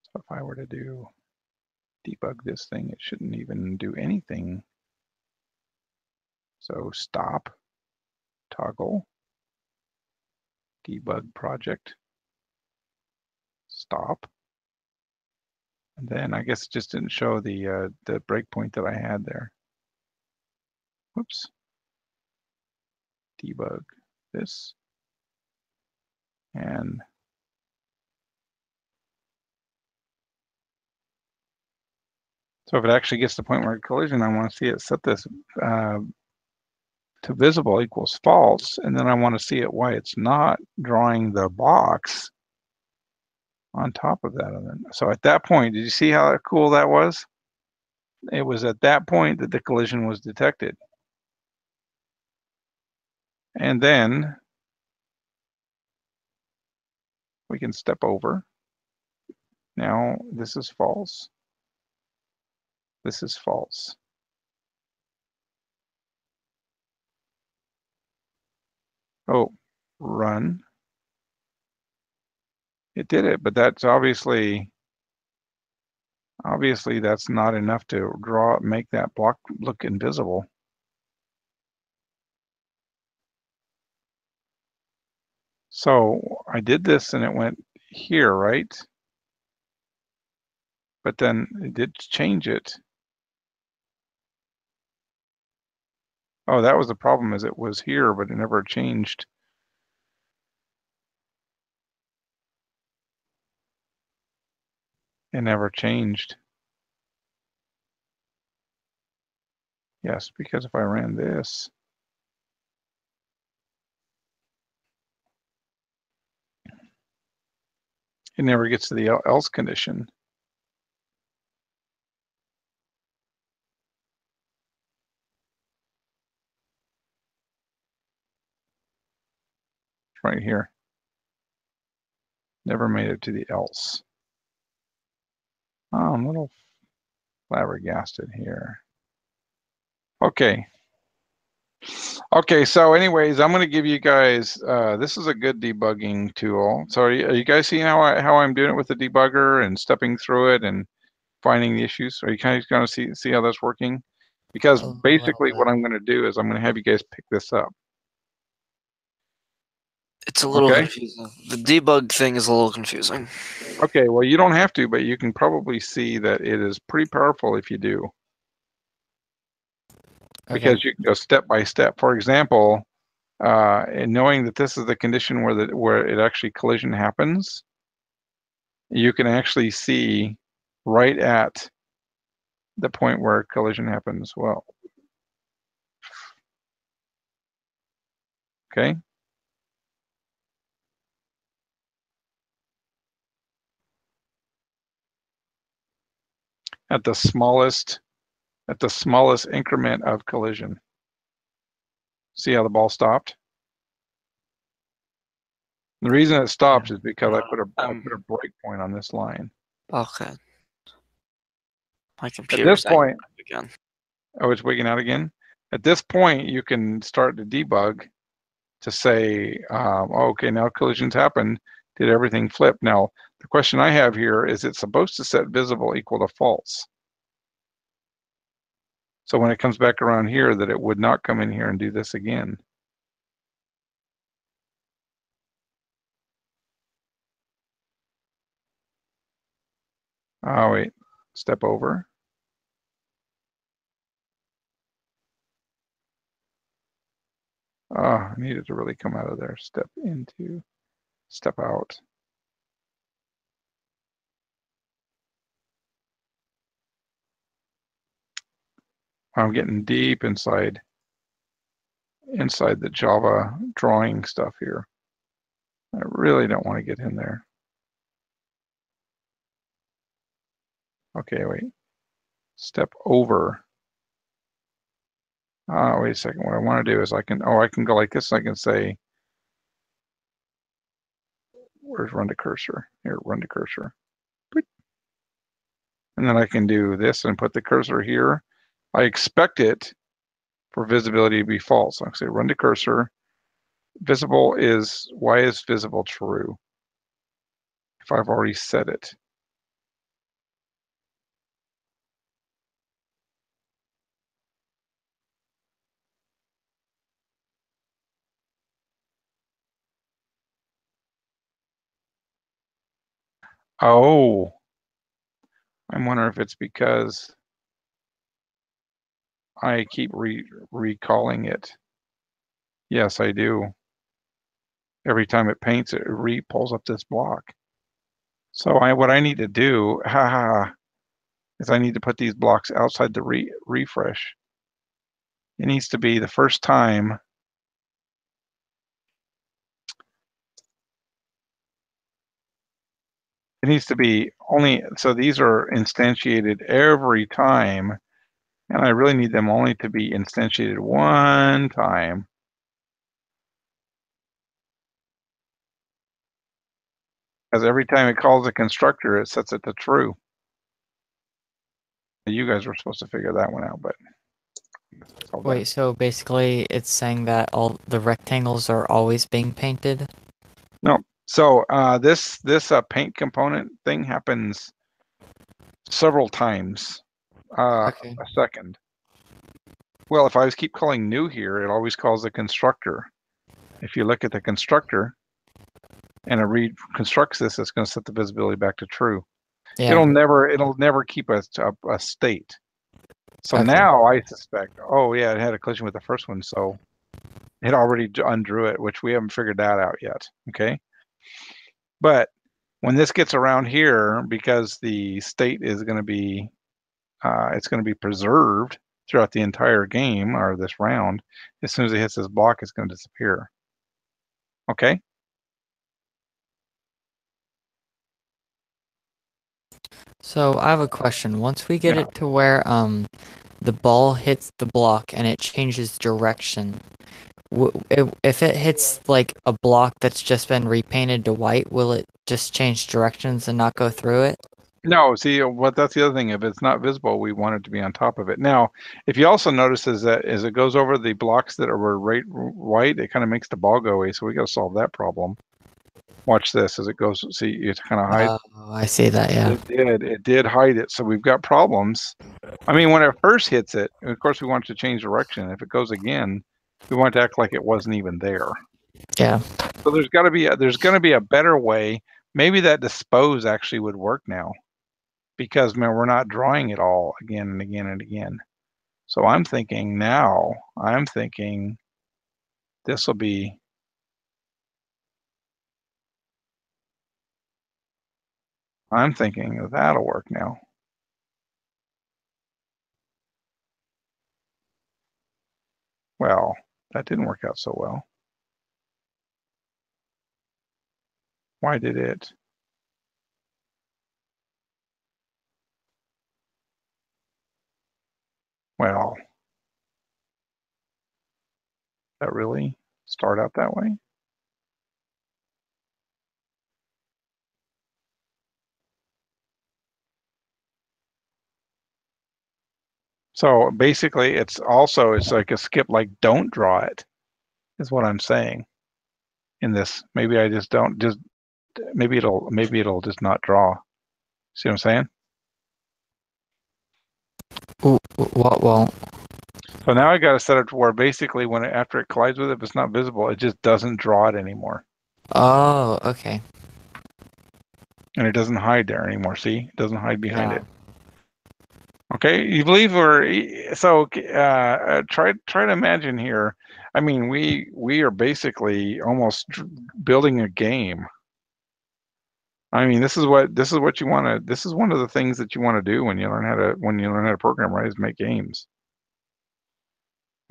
So if I were to do debug this thing, it shouldn't even do anything. So stop, toggle, debug project, stop. And then I guess it just didn't show the breakpoint that I had there. Whoops. Debug this. And so if it actually gets to the point where collision, I want to see it set this to visible equals false, and then I want to see it why it's not drawing the box on top of that. And then, so at that point, did you see how cool that was? It was at that point that the collision was detected. And then we can step over. Now this is false. This is false. Oh, run. It did it, but that's obviously that's not enough to make that block look invisible. So I did this and it went here, right? But then it did change it. Oh, that was the problem, is it was here, but it never changed. It never changed. Yes, because if I ran this, it never gets to the else condition. Right here. Never made it to the else. Oh, I'm a little flabbergasted here. Okay. Okay, so anyways, I'm going to give you guys, this is a good debugging tool. So are you guys seeing how I'm doing it with the debugger and stepping through it and finding the issues? Are you kind of going to see how that's working? Because A little basically bit. what I'm going to do is I'm going to have you guys pick this up. It's a little Okay. confusing. The debug thing is a little confusing. Okay, well, you don't have to, but you can probably see that it is pretty powerful if you do. Okay. Because you can go step by step. For example, and knowing that this is the condition where it actually collision happens, you can actually see right at the point where collision happens. Well, okay. At the smallest increment of collision. See how the ball stopped? The reason it stopped is because I put a break point on this line. Okay. My At computer's this point, again. oh, it's wigging out again. At this point, you can start to debug to say, okay, now collisions happened. Did everything flip? Now, the question I have here is it's supposed to set visible equal to false. So when it comes back around here, that it would not come in here and do this again. Oh, wait, step over. Oh, I needed to really come out of there. Step into, step out. I'm getting deep inside the Java drawing stuff here. I really don't want to get in there. Okay, wait. Step over. Wait a second. What I want to do is I can go like this. I can say, where's run to cursor? Here, run to cursor. And then I can do this and put the cursor here. I expect it for visibility to be false. I can say run to cursor. Visible is, why is visible true? If I've already set it. Oh, I'm wondering if it's because I keep recalling it. Yes, I do. Every time it paints, it pulls up this block. So what I need to do, is I need to put these blocks outside the refresh. It needs to be the first time. It needs to be only, so these are instantiated every time, and I really need them only to be instantiated one time. Because every time it calls a constructor, it sets it to true. You guys were supposed to figure that one out, but it's all Wait, done. so basically it's saying that all the rectangles are always being painted? No, so this paint component thing happens several times Okay. a second. Well, if I keep calling new here, it always calls the constructor. If you look at the constructor and it reconstructs this, it's going to set the visibility back to true. Yeah. It'll never keep a state. So Okay. now I suspect, oh yeah, it had a collision with the first one, so it already undrew it, which we haven't figured that out yet. Okay. But when this gets around here, because the state is going to be, it's going to be preserved throughout the entire game or this round, as soon as it hits this block, it's going to disappear. Okay. So I have a question. Once we get Yeah. it to where the ball hits the block and it changes direction, if it hits like a block that's just been repainted to white, will it just change directions and not go through it? No, see, what that's the other thing. If it's not visible, we want it to be on top of it. Now, if you also notice is that as it goes over the blocks that are right white, it kind of makes the ball go away. So we got to solve that problem. Watch this as it goes. See, it kind of hides. Oh, I see that. Yeah. It did hide it. So we've got problems. I mean, when it first hits it, of course, we want to change direction. If it goes again, we want to act like it wasn't even there. Yeah. So there's got to be there's going to be a better way. Maybe that dispose actually would work now, because man, we're not drawing it all again and again and again. So I'm thinking this will be. I'm thinking that'll work now. Well, that didn't work out so well. Why did it? Well, that really start out that way? So basically it's like a skip, like don't draw it, is what I'm saying in this. Maybe I just don't maybe it'll just not draw. See what I'm saying? What won't? So now I got to set it to where basically after it collides with it, if it's not visible, it just doesn't draw it anymore. Oh, okay. And it doesn't hide there anymore. See, it doesn't hide behind Yeah. it. Okay, you believe so? Try to imagine here. I mean, we are basically almost building a game. I mean, this is what you want to. This is one of the things that you want to do when you learn how to program, right? Is make games.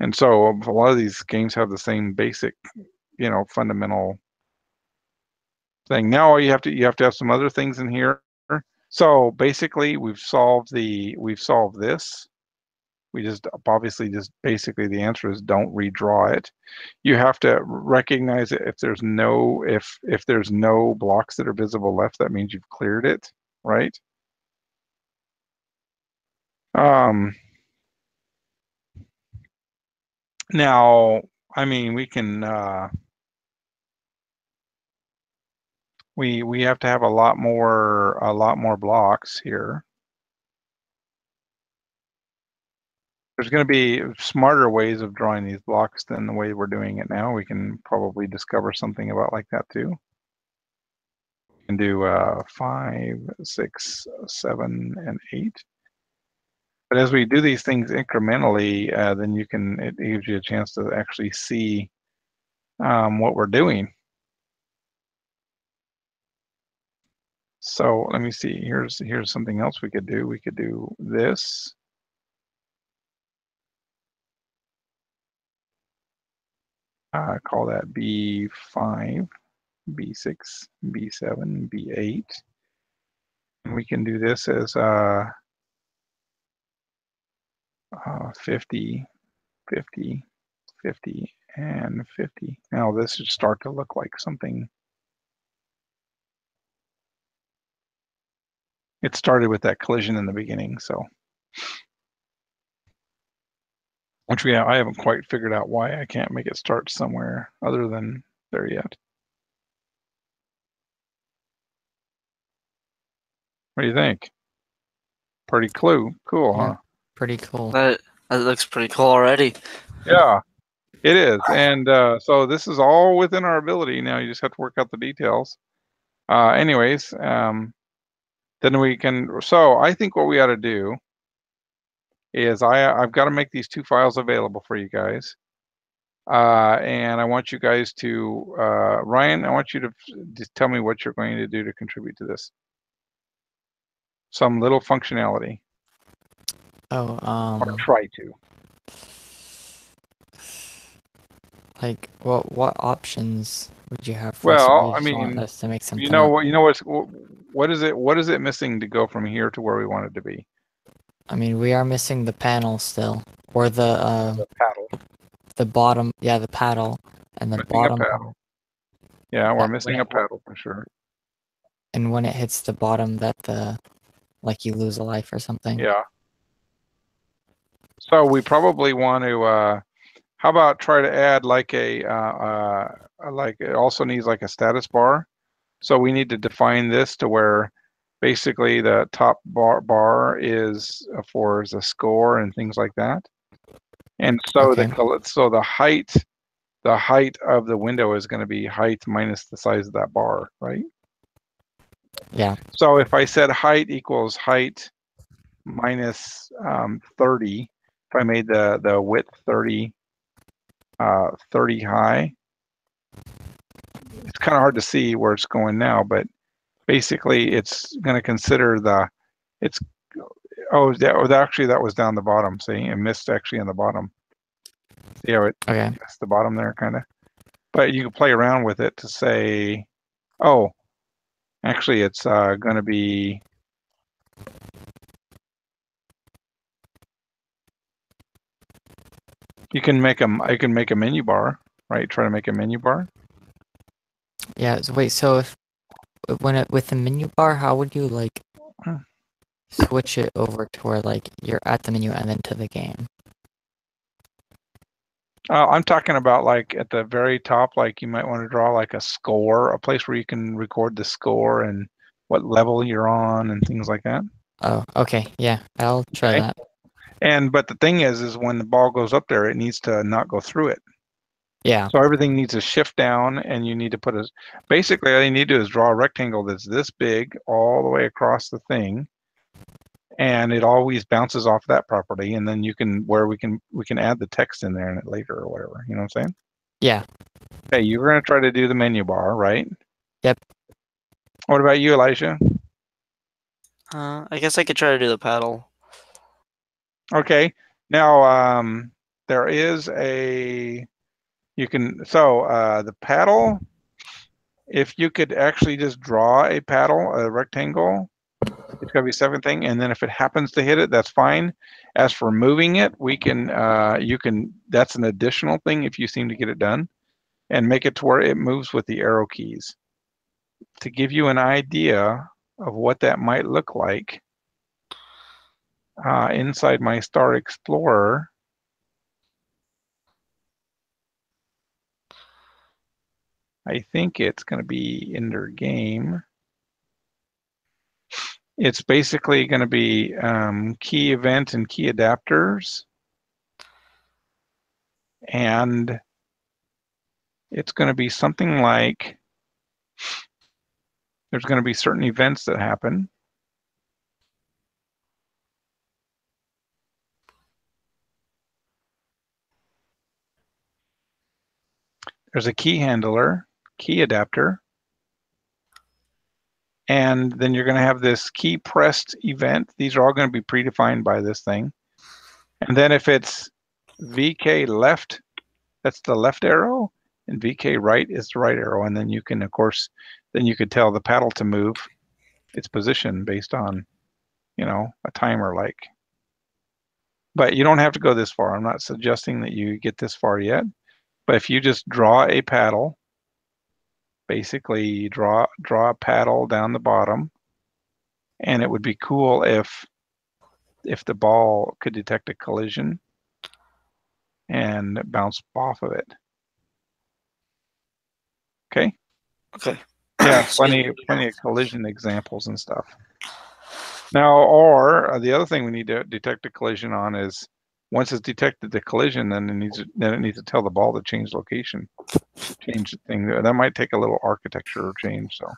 And so a lot of these games have the same basic, fundamental thing. Now all you have to have some other things in here. So basically, we've solved this. We just obviously just basically the answer is don't redraw it. You have to recognize it if there's no blocks that are visible left, that means you've cleared it, right? Now, I mean, we can we have to have a lot more blocks here. There's going to be smarter ways of drawing these blocks than the way we're doing it now. We can probably discover something about like that too. We can do 5, 6, 7, and 8. But as we do these things incrementally, then it gives you a chance to actually see what we're doing. So let me see. Here's something else we could do. We could do this. Call that B5, B6, B7, B8. And we can do this as 50, 50, 50, and 50. Now this should start to look like something. It started with that collision in the beginning, so. Which I haven't quite figured out why I can't make it start somewhere other than there yet. What do you think? Pretty cool, Yeah. huh? Pretty cool. That looks pretty cool already. Yeah, it is. And so this is all within our ability. Now you just have to work out the details. Anyways, then we can. So I think what we ought to do is I've got to make these 2 files available for you guys. And I want you guys to, Ryan, I want you to just tell me what you're going to do to contribute to this. Some little functionality. Oh, Or try to. like what options would you have for us? Well, Or you I just want mean, us to make something you know up? what is it missing to go from here to where we want it to be? I mean, we are missing the panel still, or The paddle. the bottom. Yeah, the paddle and the Missing a bottom. paddle. Yeah, we're That missing when a it, paddle for sure. and when it hits the bottom, that the like you lose a life or something. Yeah. So we probably want to, how about try to add like like it also needs like a status bar. So we need to define this to where basically the top bar is for the score and things like that. And so Okay. the height of the window is going to be height minus the size of that bar, right? Yeah. So if I said height equals height minus 30, if I made the width 30 high, it's kind of hard to see where it's going now, but basically it's going to consider it's actually that was down the bottom. See, it missed actually in the bottom. See how it Okay. missed the bottom there, kind of. But you can play around with it to say, oh, actually it's going to be. You can make a menu bar, right? Try to make a menu bar. Yeah. So wait. So if with the menu bar, how would you like switch it over to where like you're at the menu and then to the game? I'm talking about like at the very top, like you might want to draw like a score, a place where you can record the score and what level you're on and things like that. Oh, okay. Yeah, I'll try Okay. that. But the thing is when the ball goes up there, it needs to not go through it. Yeah. So everything needs to shift down, and you need to put basically all you need to do is draw a rectangle that's this big all the way across the thing, and it always bounces off that property, and then we can add the text in there in it later or whatever. You know what I'm saying? Yeah. Okay, you're gonna try to do the menu bar, right? Yep. What about you, Elijah? I guess I could try to do the paddle. Okay. Now, there is the paddle, if you could actually just draw a paddle, a rectangle, it's got to be seven thing, and then if it happens to hit it, that's fine. As for moving it, that's an additional thing if you seem to get it done, and make it to where it moves with the arrow keys. To give you an idea of what that might look like, inside my Star Explorer, I think it's going to be in their game. It's basically going to be key event and key adapters. And it's going to be something like there's going to be certain events that happen. There's a key handler, key adapter, and then you're going to have this key pressed event. These are all going to be predefined by this thing. And then if it's VK left, that's the left arrow, and VK right is the right arrow. And then you can, of course, then you could tell the paddle to move its position based on, a timer like. But you don't have to go this far. I'm not suggesting that you get this far yet. But if you just draw a paddle, basically draw a paddle down the bottom, and it would be cool if the ball could detect a collision and bounce off of it. Okay. Okay. Yeah, Excuse me. plenty of collision examples and stuff. Now, or the other thing we need to detect a collision on is once it's detected the collision, then it needs to tell the ball to change location, change the thing. That might take a little architecture change. So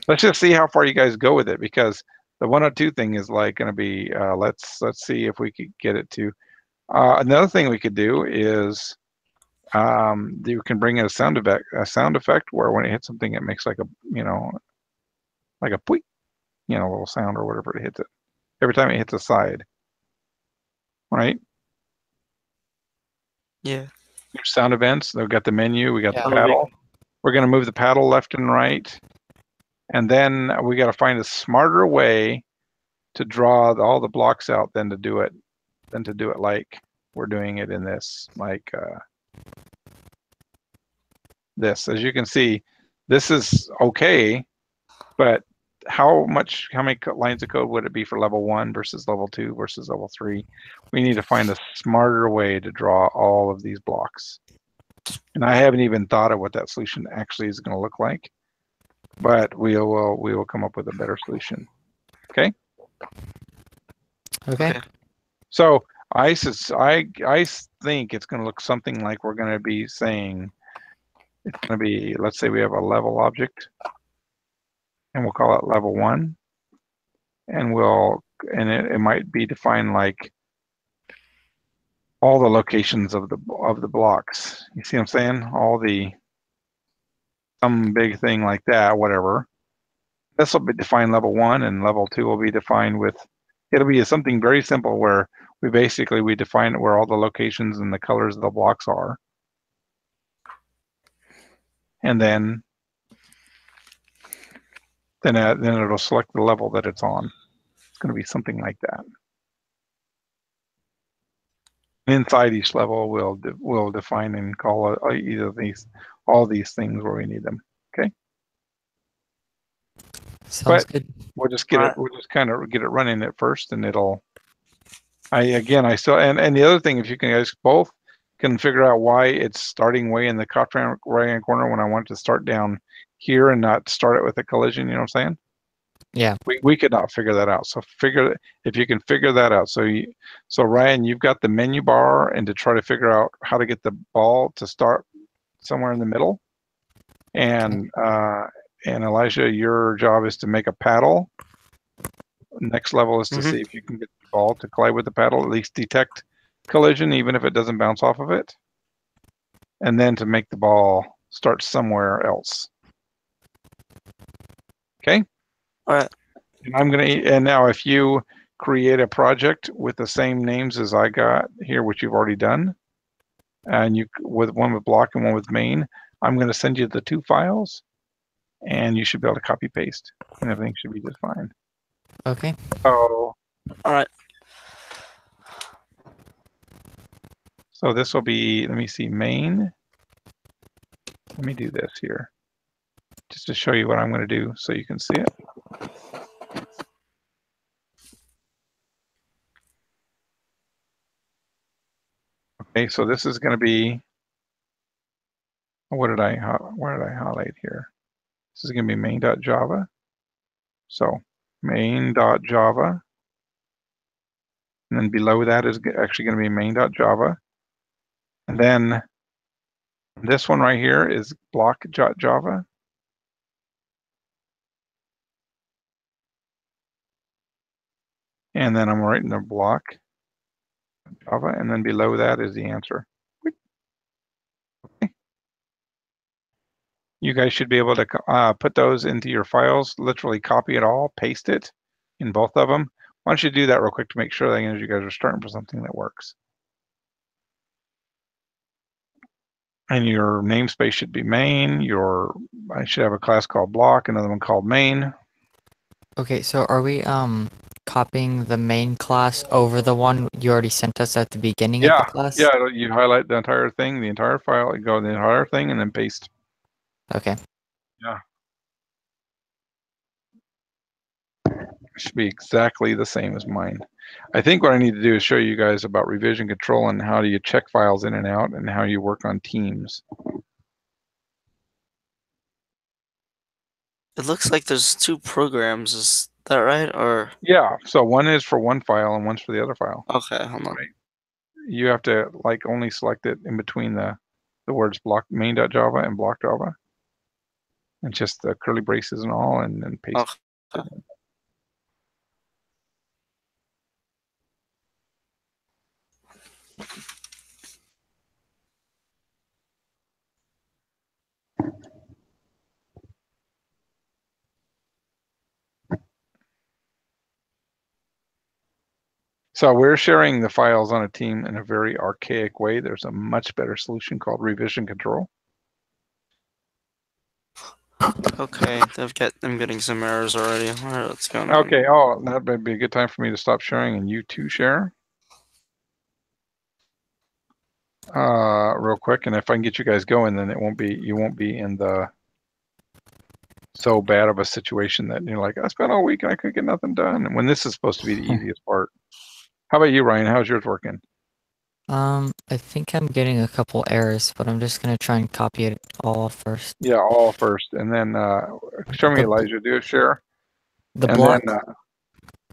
let's just see how far you guys go with it, because the 102 thing is like going to be. Let's see if we could get it to. Another thing we could do is you can bring in a sound effect where when it hits something, it makes like a like a pooey, little sound or whatever it hits it every time it hits a side. Right? Yeah. Your sound events. They've got the menu. We got Yeah. the paddle. We're going to move the paddle left and right, and then we got to find a smarter way to draw all the blocks out than to do it like we're doing it in this, like this. As you can see, this is okay, but how many lines of code would it be for level 1 versus level 2 versus level 3? We need to find a smarter way to draw all of these blocks. And I haven't even thought of what that solution actually is going to look like, but we will come up with a better solution. Okay. Okay. So I think it's going to look something like we're going to be saying it's going to be, let's say we have a level object, and we'll call it level 1, and it might be defined like all the locations of the blocks. You see what I'm saying? Some big thing like that, whatever. This will be defined level 1, and level 2 will be defined with, it'll be something very simple where we define where all the locations and the colors of the blocks are. And then it'll select the level that it's on. It's going to be something like that. Inside each level, we'll define and call either all these things where we need them. Okay. Sounds But good. we'll just kind of get it running at first, and I still, and the other thing, if you guys both can figure out why it's starting way in the right-hand corner when I want to start down here and not start it with a collision, you know what I'm saying? Yeah. We could not figure that out. So if you can figure that out. So Ryan, you've got the menu bar, and to try to figure out how to get the ball to start somewhere in the middle. And Elijah, your job is to make a paddle. Next level is to see if you can get the ball to collide with the paddle, at least detect collision, even if it doesn't bounce off of it. And then to make the ball start somewhere else. Okay? All right. And now if you create a project with the same names as I got here, which you've already done, and with one with block and one with main, I'm going to send you the 2 files, and you should be able to copy paste, and everything should be just fine. Okay. So, All right. So this will be, let me see, main. Let me do this here, just to show you what I'm going to do so you can see it. Okay, so this is going to be, where did I highlight here? This is going to be main.java. So main.java. And then below that is actually going to be main.java. And then this one right here is block.java. And then I'm writing the block Java, and then below that is the answer. Okay. You guys should be able to put those into your files, literally copy it all, paste it in both of them. Why don't you do that real quick to make sure that you guys are starting for something that works. And your namespace should be main. I should have a class called block, another one called main. Okay, so are we copying the main class over the one you already sent us at the beginning of the class? Yeah, you highlight the entire thing, the entire file, you go to the entire thing, and then paste. Okay. Yeah. It should be exactly the same as mine. I think what I need to do is show you guys about revision control and how do you check files in and out and how you work on teams. It looks like there's 2 programs. Is that right? Or Yeah, so one is for one file and one's for the other file. okay, hold on. Right. You have to only select it in between the words block main.java and block.java. And just the curly braces and all, and then paste. Okay. So we're sharing the files on a team in a very archaic way. There's a much better solution called revision control. Okay, I'm getting some errors already. All right, what's going on? Okay, oh, that would be a good time for me to stop sharing and you too share. Real quick, and if I can get you guys going, then you won't be in the so bad of a situation that you're like, I spent all week and I couldn't get nothing done. And when this is supposed to be the easiest part. How about you, Ryan? How's yours working? I think I'm getting a couple errors, but I'm just gonna try and copy it all first. Yeah, all first, and then show me The- Elijah. Do a share, The and block, then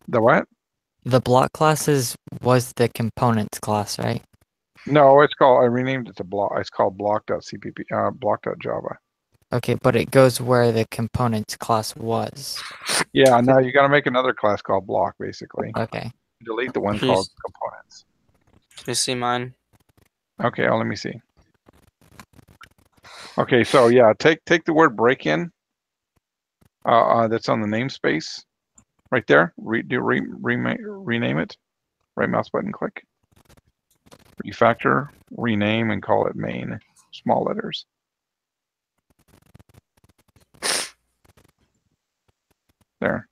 the what? the block classes was the components class, right? No, it's called. I renamed it to block. It's called block.cpp. Block.java. Okay, but it goes where the components class was. Yeah. Now you got to make another class called block, basically. Okay. Delete the one Can you, called components. can you see mine? Okay. Let me see. Okay. So yeah, take the word break in. That's on the namespace, right there. Rename it. Right mouse button, click. Refactor, rename, and call it main. Small letters. There.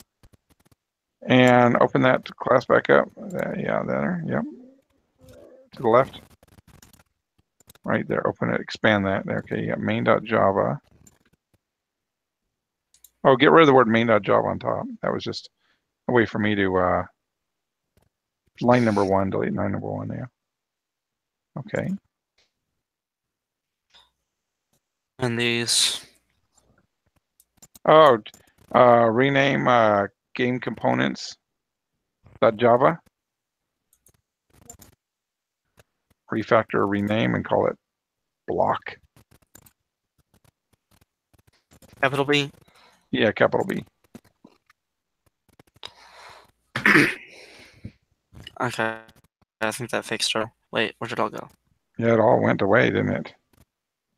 And open that class back up. Yeah, there. Yep. To the left. Right there. Open it. Expand that. There. Okay. You got main.java. Oh, get rid of the word main.java on top. That was just a way for me to line number 1. Delete line number 1. Yeah. Okay. And these. Oh, rename game components. .java. Refactor, rename, and call it block. Capital B. Yeah, capital B. Okay. I think that fixed her. Wait, where did it all go? Yeah, it all went away, didn't it?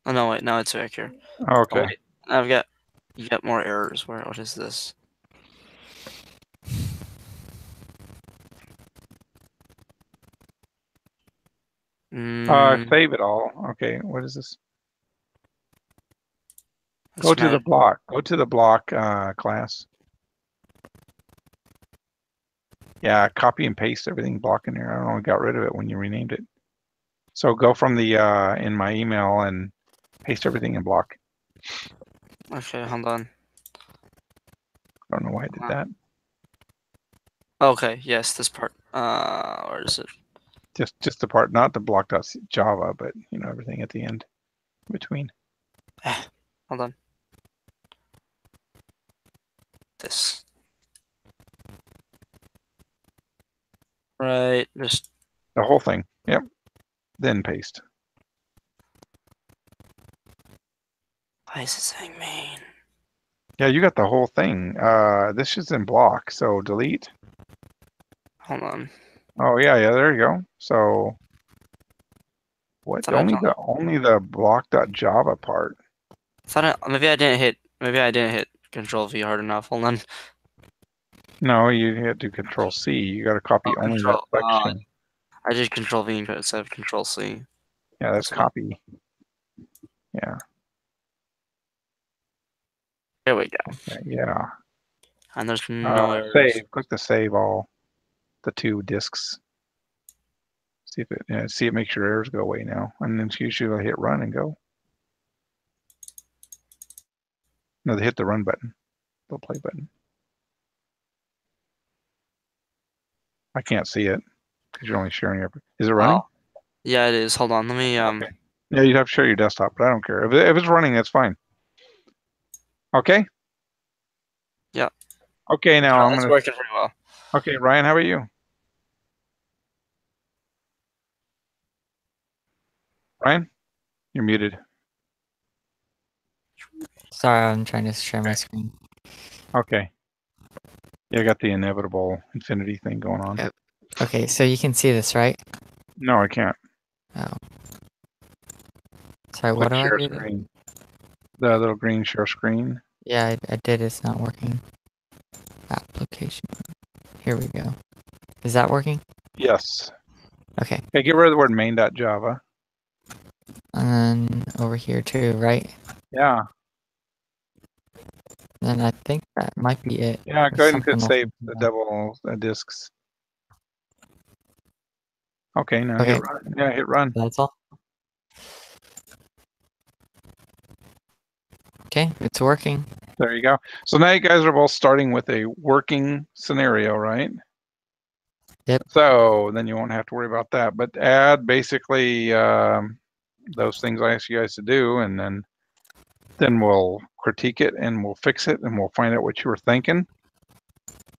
Oh no, wait, now it's back here. Okay. Oh wait, you got more errors. What is this? Save it all. Okay, what is this? Go It's to the mad. block. Go to the block class. Yeah, copy and paste everything block in there. I don't know, I got rid of it when you renamed it. So go from the in my email and paste everything in block. Okay, hold on. I don't know why I did that. Okay, yes, this part. Where is it? Just the part, not the block.java, but you know everything at the end, in between. Hold on. This. Right, just The whole thing. Yep. Then paste. why is it saying main? Yeah, you got the whole thing. This is in block, so delete. Hold on. Oh yeah, there you go. So what? Thought I Only the block.java part. maybe I didn't hit Control V hard enough. Hold on. No, you had to Control C. You got to copy Oh, only that section. I did Control V instead of Control C. Yeah, that's That's fine. copy. Yeah. There we go. Yeah. And there's no errors. Save. Click the save all. The 2 disks. See if it makes your errors go away now, and then you should hit run and go. No, they hit the run button, the play button. I can't see it because you're only sharing it. Is it running? Oh, yeah, it is. Hold on. Let me Okay. Yeah, you'd have to share your desktop, but I don't care. If it's running, that's fine. Okay. Yeah. Okay, now I'm it's gonna. working pretty well. Okay, Ryan, how about you? Ryan, you're muted. Sorry, I'm trying to share my screen. Okay. Yeah, I got the inevitable infinity thing going on. Yep. Okay, so you can see this, right? No, I can't. Oh. Sorry, Click what do I share do? screen. The little green share screen. Yeah, I did. It's not working. Application. Here we go. Is that working? Yes. Okay. Okay, get rid of the word main.java. And then over here too, right? Yeah. Then I think that might be it. Yeah, There's go ahead and hit something else save missing the there. double disks. Okay, now Okay. hit run. Yeah, hit run. That's all. Okay, it's working. There you go. So now you guys are both starting with a working scenario, right? Yep. So then you won't have to worry about that. But add basically those things I asked you guys to do, and then we'll critique it and we'll fix it and we'll find out what you were thinking.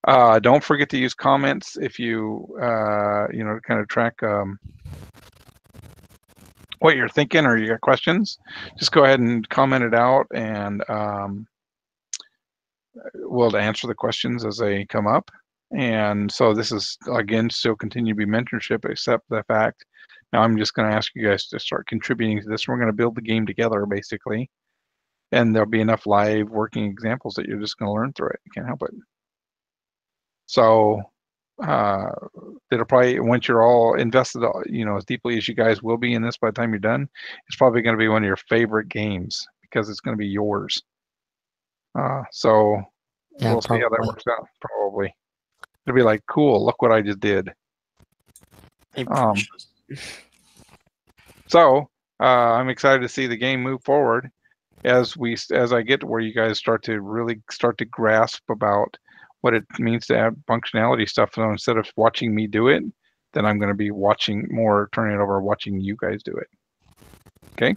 Don't forget to use comments if you to kind of track what you're thinking or you got questions. Just go ahead and comment it out, and we'll answer the questions as they come up. And so this is, again, still continue to be mentorship, except the fact now I'm just going to ask you guys to start contributing to this. We're going to build the game together, basically. And there'll be enough live working examples that you're just going to learn through it. You can't help it. So it'll probably, once you're all invested, as deeply as you guys will be in this by the time you're done, it's probably going to be one of your favorite games because it's going to be yours. So Yeah, we'll see how that probably. works out. Probably it'll be like, cool, look what I just did. So I'm excited to see the game move forward as I get to where you guys start to grasp about what it means to add functionality stuff. So instead of watching me do it, then I'm going to be turning it over, watching you guys do it. Okay.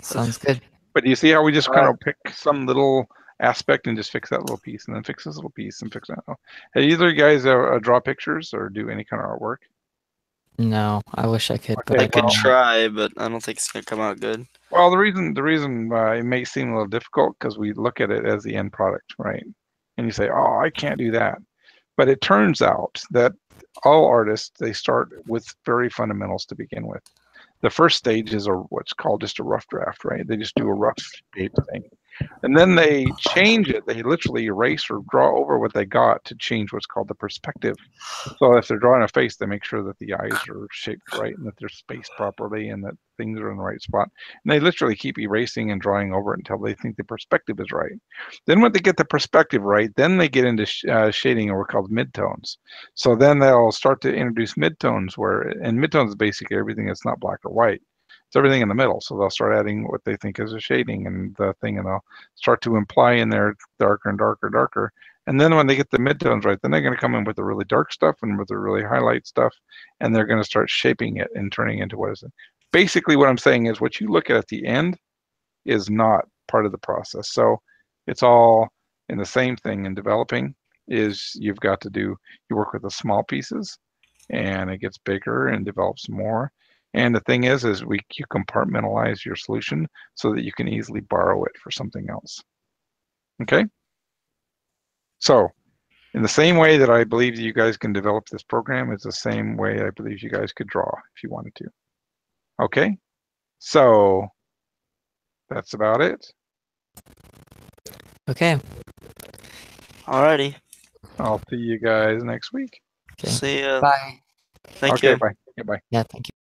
Sounds good. But do you see how we just kind of pick some little aspect and just fix that little piece, and then fix this little piece and fix that? Hey, either you guys draw pictures or do any kind of artwork? No, I wish I could, but Okay, I could well, try, but I don't think it's gonna come out good. Well, the reason it may seem a little difficult because we look at it as the end product, right? And you say, "Oh, I can't do that," but it turns out that all artists, they start with very fundamentals to begin with. The first stage is what's called just a rough draft, right? They just do a rough shape thing. And then they change it. They literally erase or draw over what they got to change what's called the perspective. So if they're drawing a face, they make sure that the eyes are shaped right and that they're spaced properly and that things are in the right spot. And they literally keep erasing and drawing over it until they think the perspective is right. Then when they get the perspective right, then they get into shading, or what called midtones. So then they'll start to introduce midtones, and midtones is basically everything that's not black or white. It's everything in the middle. So they'll start adding what they think is a shading and the thing, and they'll start to imply in there darker and darker, darker. And then when they get the midtones right, then they're going to come in with the really dark stuff and with the really highlight stuff, and they're going to start shaping it and turning into what is it. Basically, what I'm saying is what you look at the end is not part of the process. So it's all in the same thing in developing. Is you work with the small pieces, and it gets bigger and develops more. And the thing is you compartmentalize your solution so that you can easily borrow it for something else. Okay? So in the same way that I believe you guys can develop this program, it's the same way I believe you guys could draw if you wanted to. Okay? So that's about it. Okay. Alrighty. I'll see you guys next week. Okay. See ya. Bye. Thank Okay, you. bye. Yeah, bye. Yeah, thank you.